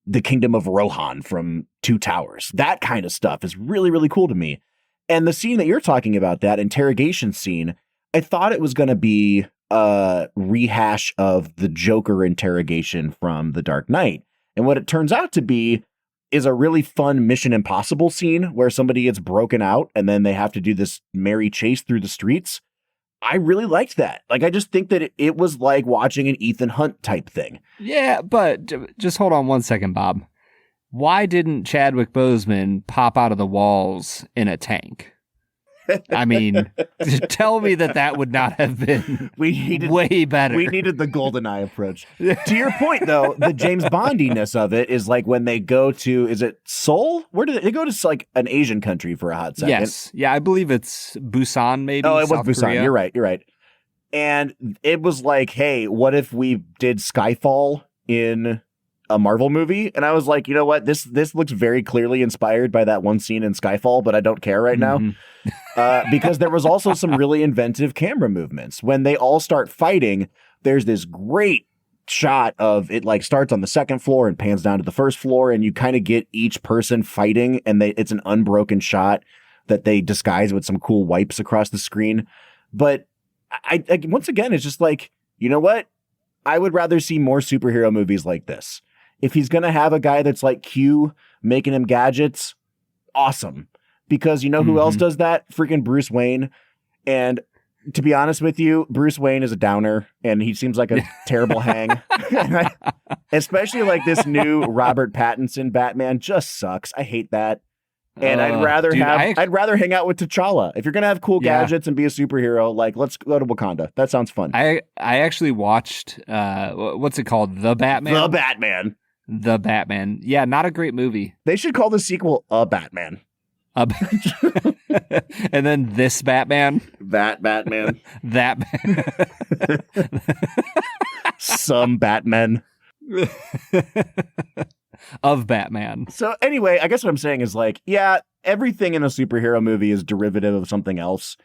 the Kingdom of Rohan from Two Towers. That kind of stuff is really, really cool to me. And the scene that you're talking about, that interrogation scene, I thought it was going to be a rehash of the Joker interrogation from The Dark Knight. And what it turns out to be is a really fun Mission Impossible scene where somebody gets broken out and then they have to do this merry chase through the streets. I really liked that. Like, I just think that it was like watching an Ethan Hunt type thing. Yeah, but just hold on one second, Bob. Why didn't Chadwick Boseman pop out of the walls in a tank? I mean, tell me that would not have been way better. We needed the GoldenEye approach. To your point, though, the James Bondiness of it is like when they go to, is it Seoul? Where did they go to, like an Asian country for a hot second? Yes. Yeah, I believe it's Busan, maybe. Oh, it was South Busan. Korea. You're right. And it was like, hey, what if we did Skyfall in a Marvel movie, and I was like, you know what, this looks very clearly inspired by that one scene in Skyfall, but I don't care right now. Because there was also some really inventive camera movements. When they all start fighting, there's this great shot of it, like starts on the second floor and pans down to the first floor, and you kind of get each person fighting, and it's an unbroken shot that they disguise with some cool wipes across the screen. But I once again, it's just like, you know what? I would rather see more superhero movies like this. If he's going to have a guy that's like Q making him gadgets, awesome. Because you know who else does that? Freaking Bruce Wayne. And to be honest with you, Bruce Wayne is a downer, and he seems like a terrible hang. Especially like this new Robert Pattinson Batman just sucks. I hate that. And I'd rather hang out with T'Challa. If you're gonna have cool gadgets and be a superhero, like, let's go to Wakanda. That sounds fun. I actually watched what's it called? The Batman. The Batman. Yeah, not a great movie. They should call the sequel A Batman. And then This Batman. That Batman. That Some Batman. Of Batman. So anyway, I guess what I'm saying is like, yeah, everything in a superhero movie is derivative of something else.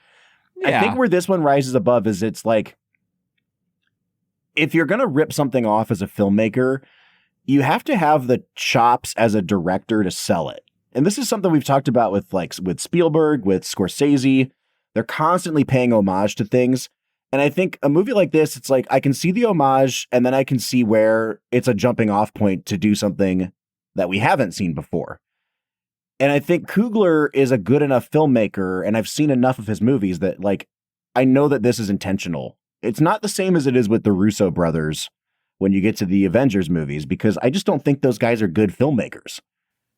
Yeah. I think where this one rises above is it's like, if you're going to rip something off as a filmmaker, you have to have the chops as a director to sell it. And this is something we've talked about with Spielberg, with Scorsese. They're constantly paying homage to things. And I think a movie like this, it's like, I can see the homage, and then I can see where it's a jumping off point to do something that we haven't seen before. And I think Coogler is a good enough filmmaker, and I've seen enough of his movies that, like, I know that this is intentional. It's not the same as it is with the Russo brothers when you get to the Avengers movies, because I just don't think those guys are good filmmakers.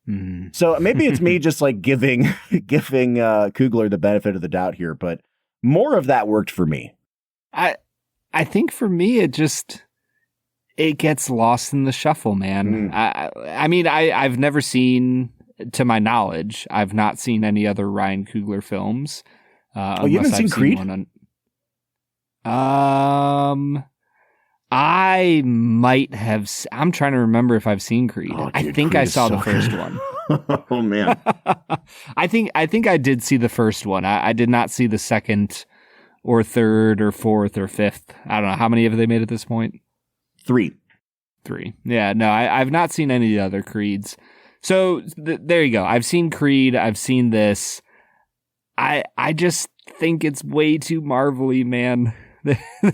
Mm. So maybe it's me just like giving Coogler the benefit of the doubt here, but more of that worked for me. I think for me, it gets lost in the shuffle, man. I mean, I've never seen, to my knowledge, I've not seen any other Ryan Coogler films. You haven't seen Creed? I might have. I'm trying to remember if I've seen Creed. Oh, dude, I think Creed I saw the so first good. one. Oh man, I think I did see the first one. I did not see the second or third or fourth or fifth. I don't know. How many have they made at this point? 3. Yeah, no, I've not seen any of the other Creeds. So there you go. I've seen Creed. I've seen this. I just think it's way too Marvel-y, man.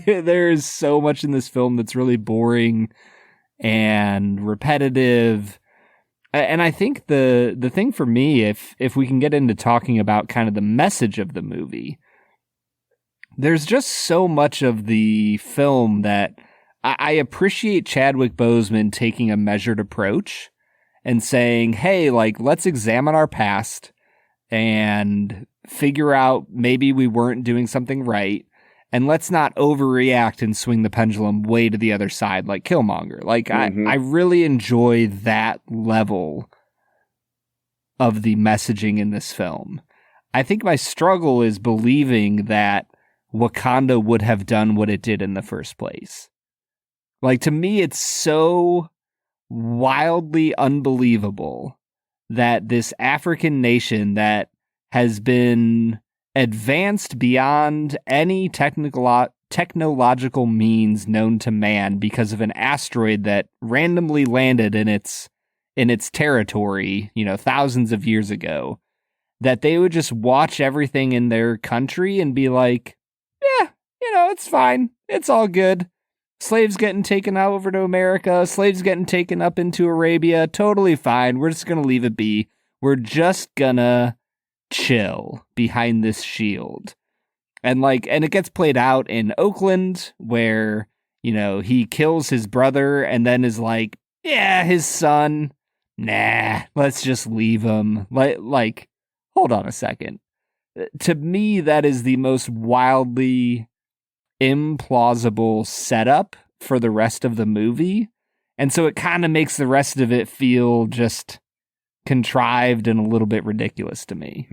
There is so much in this film that's really boring and repetitive. And I think the thing for me, if we can get into talking about kind of the message of the movie, there's just so much of the film that I appreciate Chadwick Boseman taking a measured approach and saying, hey, like, let's examine our past and figure out maybe we weren't doing something right. And let's not overreact and swing the pendulum way to the other side like Killmonger. Like, I really enjoy that level of the messaging in this film. I think my struggle is believing that Wakanda would have done what it did in the first place. Like, to me, it's so wildly unbelievable that this African nation that has been advanced beyond any technological means known to man because of an asteroid that randomly landed in its territory, thousands of years ago, that they would just watch everything in their country and be like, yeah, it's fine. It's all good. Slaves getting taken out over to America, slaves getting taken up into Arabia, totally fine. We're just going to leave it be. We're just gonna chill behind this shield. And it gets played out in Oakland where, he kills his brother and then is like, yeah, his son, nah, let's just leave him. Like, hold on a second. To me, that is the most wildly implausible setup for the rest of the movie. And so it kind of makes the rest of it feel just contrived and a little bit ridiculous to me.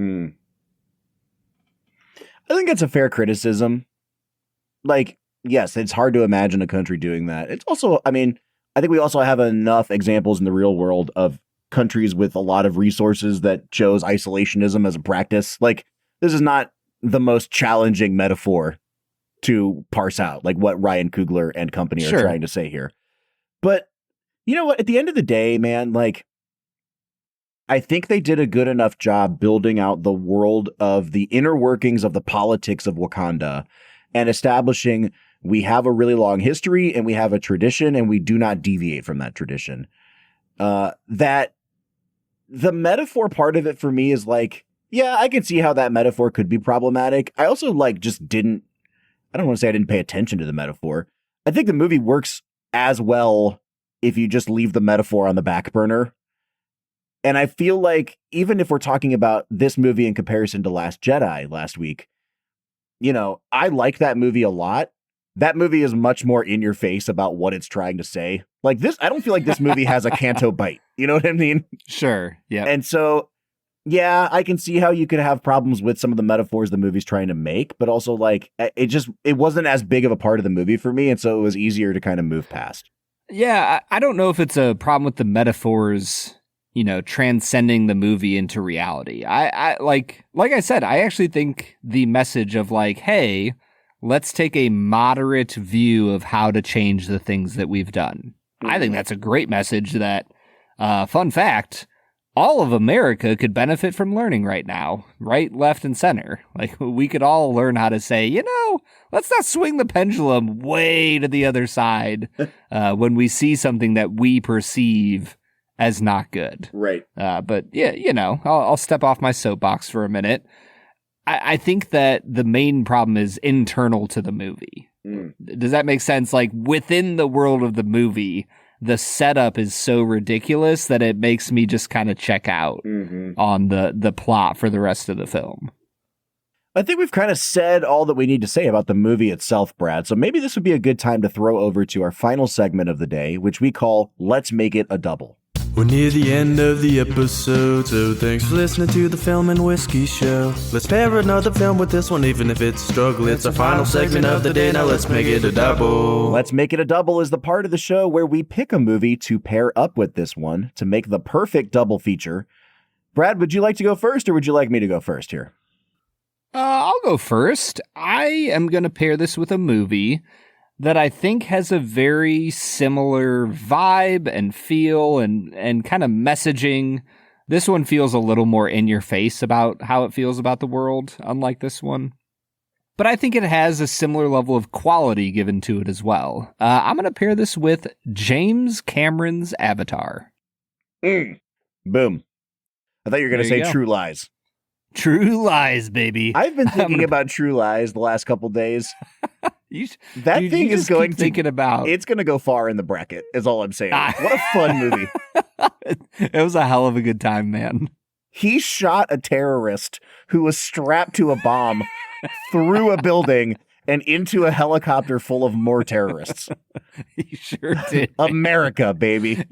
I think that's a fair criticism. Like, yes, it's hard to imagine a country doing that. It's also, I mean, I think we also have enough examples in the real world of countries with a lot of resources that chose isolationism as a practice. Like, this is not the most challenging metaphor to parse out, like what Ryan Coogler and company are trying to say here. But you know what? At the end of the day, man, like, I think they did a good enough job building out the world of the inner workings of the politics of Wakanda and establishing we have a really long history and we have a tradition and we do not deviate from that tradition. That the metaphor part of it for me is like, yeah, I can see how that metaphor could be problematic. I also like just didn't, I don't want to say I didn't pay attention to the metaphor. I think the movie works as well if you just leave the metaphor on the back burner. And I feel like even if we're talking about this movie in comparison to Last Jedi last week, you know, I like that movie a lot. That movie is much more in your face about what it's trying to say. Like this, I don't feel like this movie has a Canto bite. You know what I mean? Sure. Yeah. And so, yeah, I can see how you could have problems with some of the metaphors the movie's trying to make, but also like it wasn't as big of a part of the movie for me. And so it was easier to kind of move past. Yeah. I don't know if it's a problem with the metaphors, you know, transcending the movie into reality. I like I said, I actually think the message of like, hey, let's take a moderate view of how to change the things that we've done. I think that's a great message that, fun fact, all of America could benefit from learning right now, right, left, and center. Like, we could all learn how to say, you know, let's not swing the pendulum way to the other side when we see something that we perceive as not good. Right. But yeah, you know, I'll step off my soapbox for a minute. I think that the main problem is internal to the movie. Does that make sense? Like within the world of the movie, the setup is so ridiculous that it makes me just kind of check out on the plot for the rest of the film. I think we've kind of said all that we need to say about the movie itself, Brad. So maybe this would be a good time to throw over to our final segment of the day, which we call Let's Make It a Double. We're near the end of the episode, so thanks for listening to the Film and Whiskey Show. Let's pair another film with this one, even if it's a struggle. It's our final segment of the day, now let's make it a double. Let's Make It a Double is the part of the show where we pick a movie to pair up with this one to make the perfect double feature. Brad, would you like to go first, or would you like me to go first here? I'll go first. I am going to pair this with a movie that I think has a very similar vibe and feel and kind of messaging. This one feels a little more in your face about how it feels about the world, unlike this one. But I think it has a similar level of quality given to it as well. I'm going to pair this with James Cameron's Avatar. Boom. I thought you were going to say True Lies. True Lies, baby. I've been thinking about True Lies the last couple days. That thing is going to thinking about. It's going to go far in the bracket, is all I'm saying. What a fun movie. It was a hell of a good time, man. He shot a terrorist who was strapped to a bomb through a building and into a helicopter full of more terrorists. He sure did. America, baby.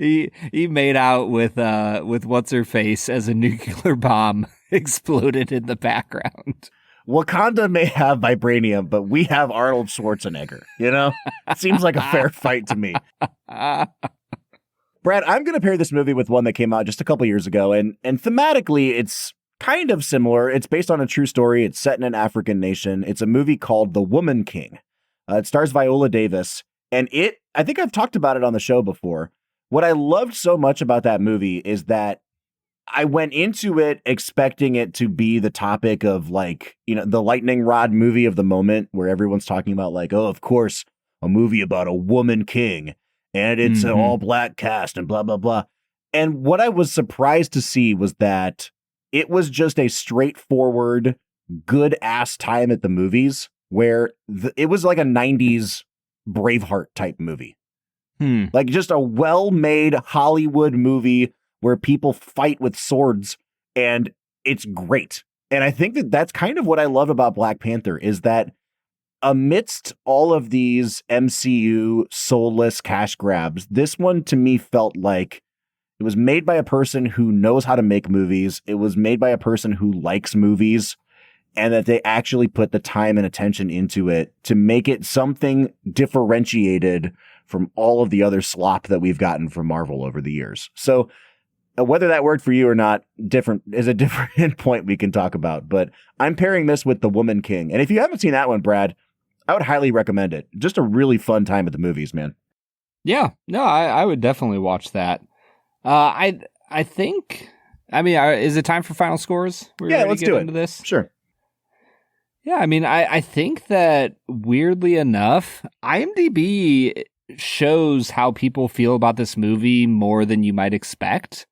He made out with what's her face as a nuclear bomb exploded in the background. Wakanda may have vibranium, but we have Arnold Schwarzenegger, you know? Seems like a fair fight to me. Brad, I'm going to pair this movie with one that came out just a couple years ago, and thematically, it's kind of similar. It's based on a true story. It's set in an African nation. It's a movie called The Woman King. It stars Viola Davis, and I think I've talked about it on the show before. What I loved so much about that movie is that I went into it expecting it to be the topic of like, you know, the lightning rod movie of the moment where everyone's talking about like, oh, of course, a movie about a woman king and it's an all black cast and blah, blah, blah. And what I was surprised to see was that it was just a straightforward, good ass time at the movies where it was like a 90s Braveheart type movie. Like just a well-made Hollywood movie where people fight with swords, and it's great. And I think that that's kind of what I love about Black Panther is that amidst all of these MCU soulless cash grabs, this one to me felt like it was made by a person who knows how to make movies. It was made by a person who likes movies, and that they actually put the time and attention into it to make it something differentiated from all of the other slop that we've gotten from Marvel over the years. So whether that worked for you or not, is a different point we can talk about. But I'm pairing this with The Woman King. And if you haven't seen that one, Brad, I would highly recommend it. Just a really fun time at the movies, man. Yeah, no, I would definitely watch that. I think, I mean, is it time for final scores? Yeah, let's do it. Into this? Sure. Yeah, I mean, I think that weirdly enough, IMDb shows how people feel about this movie more than you might expect.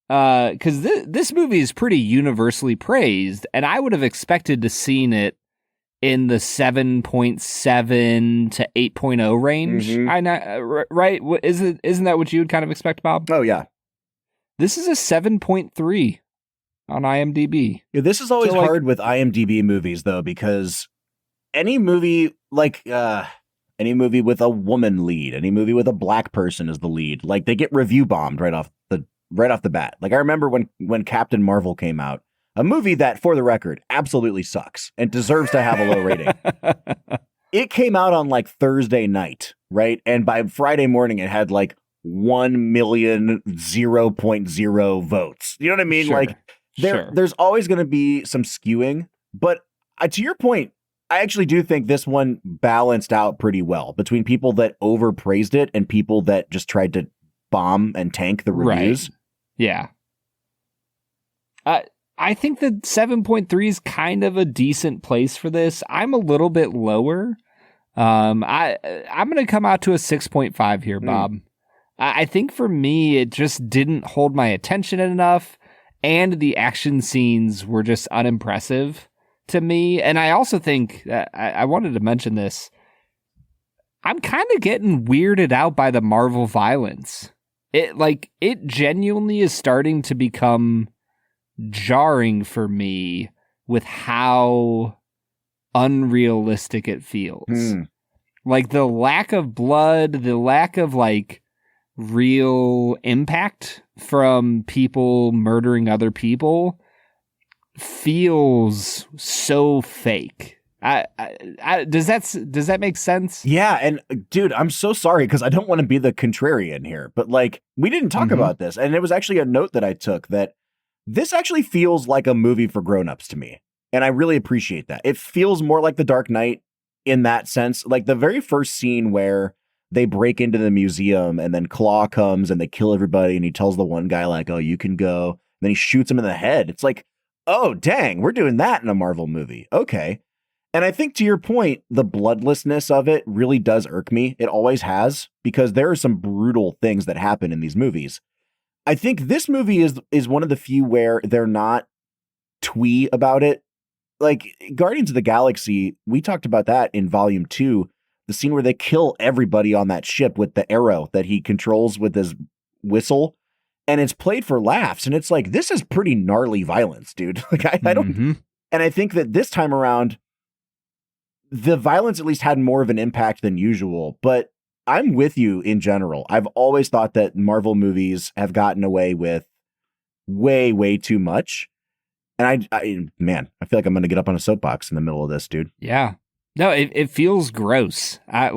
Because this movie is pretty universally praised, and I would have expected to seen it in the 7.7 to 8.0 range. Mm-hmm. I know, right? Isn't that what you would kind of expect, Bob? Oh, yeah. This is a 7.3 on IMDb. Yeah, this is always hard with IMDb movies, though, because any movie any movie with a woman lead, any movie with a black person as the lead, like they get review bombed right off the bat. Like I remember when Captain Marvel came out, a movie that, for the record, absolutely sucks and deserves to have a low rating. It came out on like Thursday night, right? And by Friday morning, it had like 1,000,000 votes. You know what I mean? Sure. Like there's always going to be some skewing, but to your point, I actually do think this one balanced out pretty well between people that overpraised it and people that just tried to bomb and tank the reviews. Right. Yeah. I think that 7.3 is kind of a decent place for this. I'm a little bit lower. I'm going to come out to a 6.5 here, Bob. I think for me, it just didn't hold my attention enough, and the action scenes were just unimpressive to me. And I also think, I wanted to mention this, I'm kind of getting weirded out by the Marvel violence. It genuinely is starting to become jarring for me with how unrealistic it feels. Like the lack of blood, the lack of like real impact from people murdering other people feels so fake. Does that make sense? Yeah, and dude, I'm so sorry because I don't want to be the contrarian here, but like we didn't talk about this, and it was actually a note that I took that this actually feels like a movie for grown-ups to me, and I really appreciate that. It feels more like The Dark Knight in that sense. Like the very first scene where they break into the museum and then Claw comes and they kill everybody, and he tells the one guy like, "Oh, you can go." And then he shoots him in the head. It's like, oh, dang, we're doing that in a Marvel movie. Okay. And I think to your point, the bloodlessness of it really does irk me. It always has, because there are some brutal things that happen in these movies. I think this movie is one of the few where they're not twee about it. Like Guardians of the Galaxy, we talked about that in Volume 2, the scene where they kill everybody on that ship with the arrow that he controls with his whistle. And it's played for laughs. And it's like, this is pretty gnarly violence, dude. Like I don't, and I think that this time around, the violence at least had more of an impact than usual, but I'm with you in general. I've always thought that Marvel movies have gotten away with way, way too much. And I feel like I'm going to get up on a soapbox in the middle of this, dude. Yeah. No, it feels gross. I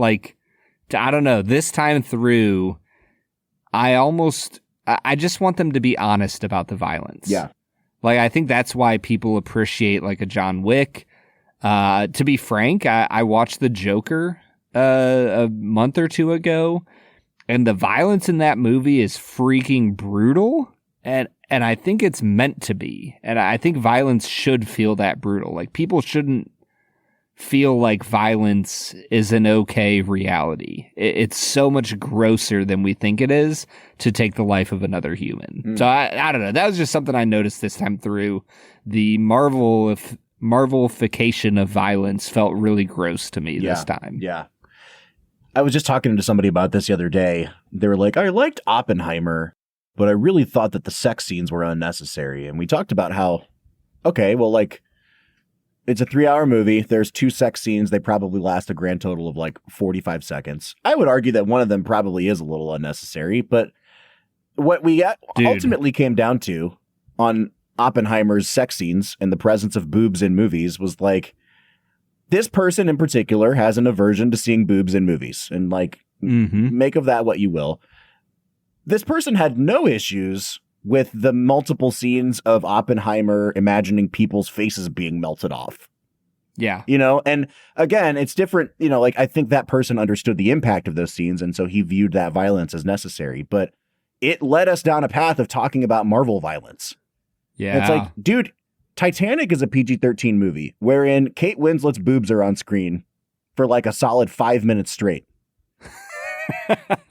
don't know. This time through, I just want them to be honest about the violence. Yeah. Like, I think that's why people appreciate like a John Wick. To be frank, I watched The Joker a month or two ago, and the violence in that movie is freaking brutal. And I think it's meant to be. And I think violence should feel that brutal. Like, people shouldn't feel like violence is an okay reality. It's so much grosser than we think it is to take the life of another human. So I don't know. That was just something I noticed this time through. The Marvelification of violence felt really gross to me this time. Yeah. I was just talking to somebody about this the other day. They were like, I liked Oppenheimer, but I really thought that the sex scenes were unnecessary. And we talked about how, okay, well, like, it's a 3-hour movie. There's 2 sex scenes. They probably last a grand total of like 45 seconds. I would argue that one of them probably is a little unnecessary, but what we ultimately came down to on Oppenheimer's sex scenes and the presence of boobs in movies was like, this person in particular has an aversion to seeing boobs in movies. And like, Make of that what you will. This person had no issues with the multiple scenes of Oppenheimer imagining people's faces being melted off. Yeah. And again, it's different. I think that person understood the impact of those scenes, and so he viewed that violence as necessary. But it led us down a path of talking about Marvel violence. Yeah. It's like, dude, Titanic is a PG-13 movie wherein Kate Winslet's boobs are on screen for like a solid 5 minutes straight.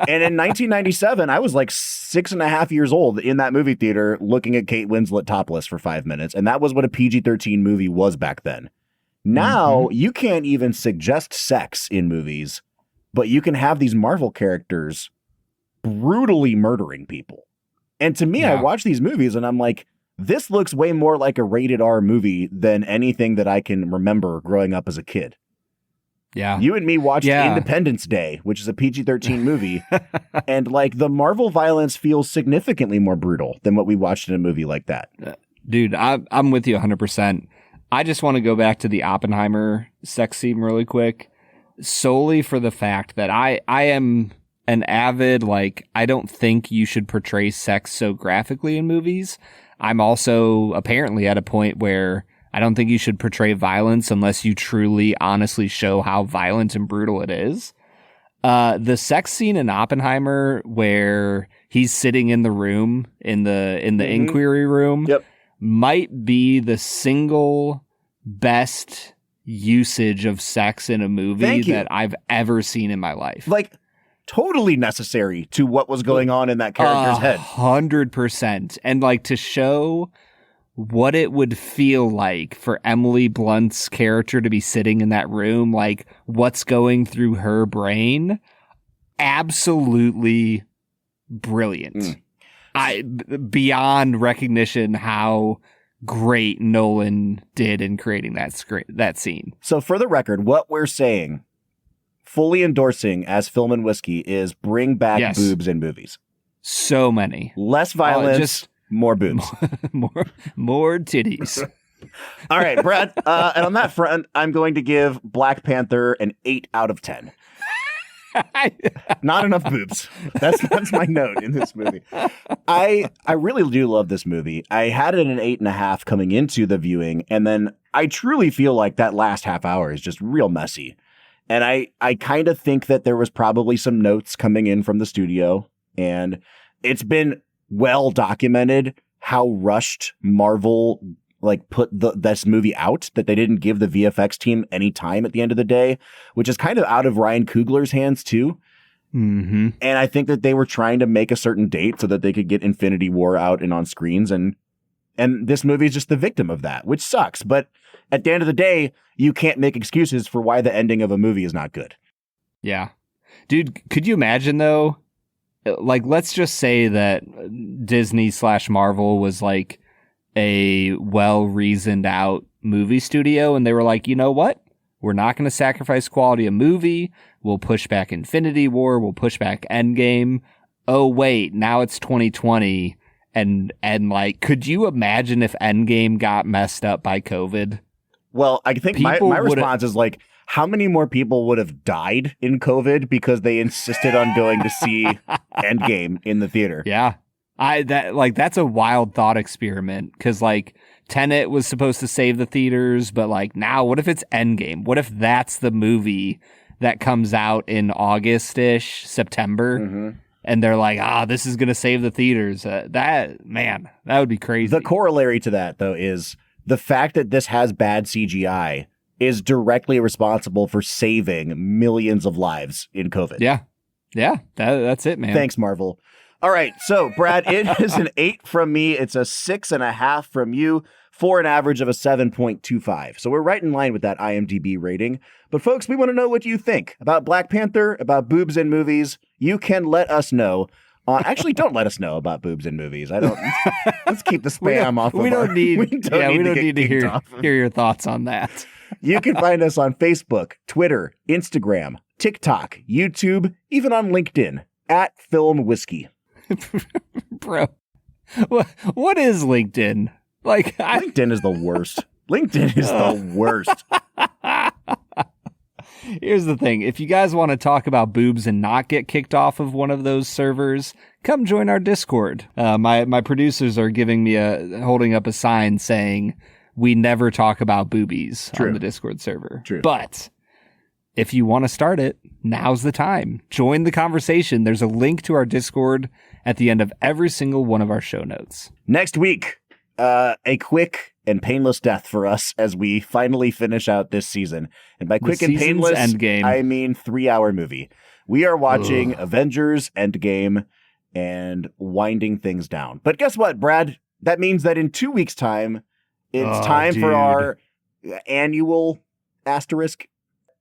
And in 1997, I was like 6.5 years old in that movie theater looking at Kate Winslet topless for 5 minutes. And that was what a PG-13 movie was back then. Now, you can't even suggest sex in movies, but you can have these Marvel characters brutally murdering people. And to me, I watch these movies and I'm like, this looks way more like a rated R movie than anything that I can remember growing up as a kid. Yeah. You and me watched Independence Day, which is a PG-13 movie. And like the Marvel violence feels significantly more brutal than what we watched in a movie like that. Dude, I'm with you 100%. I just want to go back to the Oppenheimer sex scene really quick, solely for the fact that I am an avid, I don't think you should portray sex so graphically in movies. I'm also apparently at a point where I don't think you should portray violence unless you truly, honestly show how violent and brutal it is. The sex scene in Oppenheimer where he's sitting in the room, in the inquiry room, might be the single best usage of sex in a movie that I've ever seen in my life. Totally necessary to what was going on in that character's head. 100%. And to show what it would feel like for Emily Blunt's character to be sitting in that room, what's going through her brain. Absolutely brilliant. Beyond recognition how great Nolan did in creating that scene. So for the record, what we're saying, fully endorsing as Film and Whiskey, is bring back boobs in movies. So many. Less violence, more boobs. more titties. All right, Brad. And on that front, I'm going to give Black Panther an 8 out of 10. Not enough boobs. That's my note in this movie. I really do love this movie. I had it an 8.5 coming into the viewing, and then I truly feel like that last half hour is just real messy. And I kind of think that there was probably some notes coming in from the studio, and it's been well documented how rushed Marvel put this movie out, that they didn't give the VFX team any time at the end of the day, which is kind of out of Ryan Coogler's hands too. And I think that they were trying to make a certain date so that they could get Infinity War out and on screens. And this movie is just the victim of that, which sucks. But at the end of the day, you can't make excuses for why the ending of a movie is not good. Yeah. Dude, could you imagine though? Let's just say that Disney/Marvel was a well-reasoned out movie studio, and they were like, you know what? We're not going to sacrifice quality of movie. We'll push back Infinity War. We'll push back Endgame. Oh, wait, now it's 2020. And could you imagine if Endgame got messed up by COVID? Well, I think my response is how many more people would have died in COVID because they insisted on going to see Endgame in the theater? Yeah. That's a wild thought experiment, because Tenet was supposed to save the theaters, but now what if it's Endgame? What if that's the movie that comes out in August-ish, September? And they're this is going to save the theaters. That would be crazy. The corollary to that, though, is the fact that this has bad CGI is directly responsible for saving millions of lives in COVID. Yeah. Yeah. That's it, man. Thanks, Marvel. All right. So, Brad, it is an 8 from me. It's a 6.5 from you, for an average of a 7.25. So we're right in line with that IMDb rating. But folks, we want to know what you think about Black Panther, about boobs in movies. You can let us know. Actually, don't let us know about boobs in movies. Let's keep the spam off. We don't need to hear your thoughts on that. You can find us on Facebook, Twitter, Instagram, TikTok, YouTube, even on LinkedIn at Film Whiskey. Bro, what is LinkedIn? LinkedIn is the worst. LinkedIn is the worst. Here's the thing. If you guys want to talk about boobs and not get kicked off of one of those servers, come join our Discord. My producers are giving me holding up a sign saying we never talk about boobies on the Discord server. True. But if you want to start it, now's the time. Join the conversation. There's a link to our Discord at the end of every single one of our show notes. Next week, a quick and painless death for us as we finally finish out this season. And by quick and painless, Endgame. I mean 3-hour movie. We are watching Avengers Endgame and winding things down. But guess what, Brad? That means that in 2 weeks' time, it's time for our annual asterisk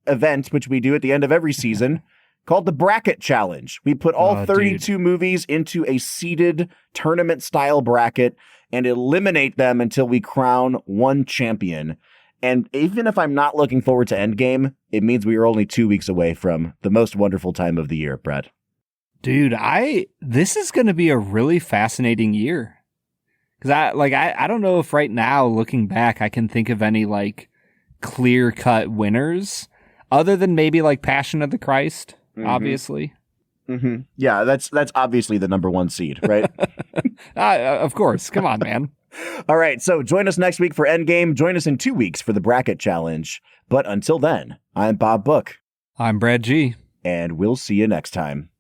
event, which we do at the end of every season, called the Bracket Challenge. We put all 32 movies into a seeded tournament-style bracket and eliminate them until we crown one champion. And even if I'm not looking forward to Endgame, it means we are only 2 weeks away from the most wonderful time of the year, Brad. Dude, this is going to be a really fascinating year. Because I don't know if right now, looking back, I can think of any like clear-cut winners other than maybe like Passion of the Christ, obviously. Mm-hmm. Yeah, that's obviously the number one seed, right? Of course. Come on, man. All right, so join us next week for Endgame. Join us in 2 weeks for the Bracket Challenge. But until then, I'm Bob Book. I'm Brad G. And we'll see you next time.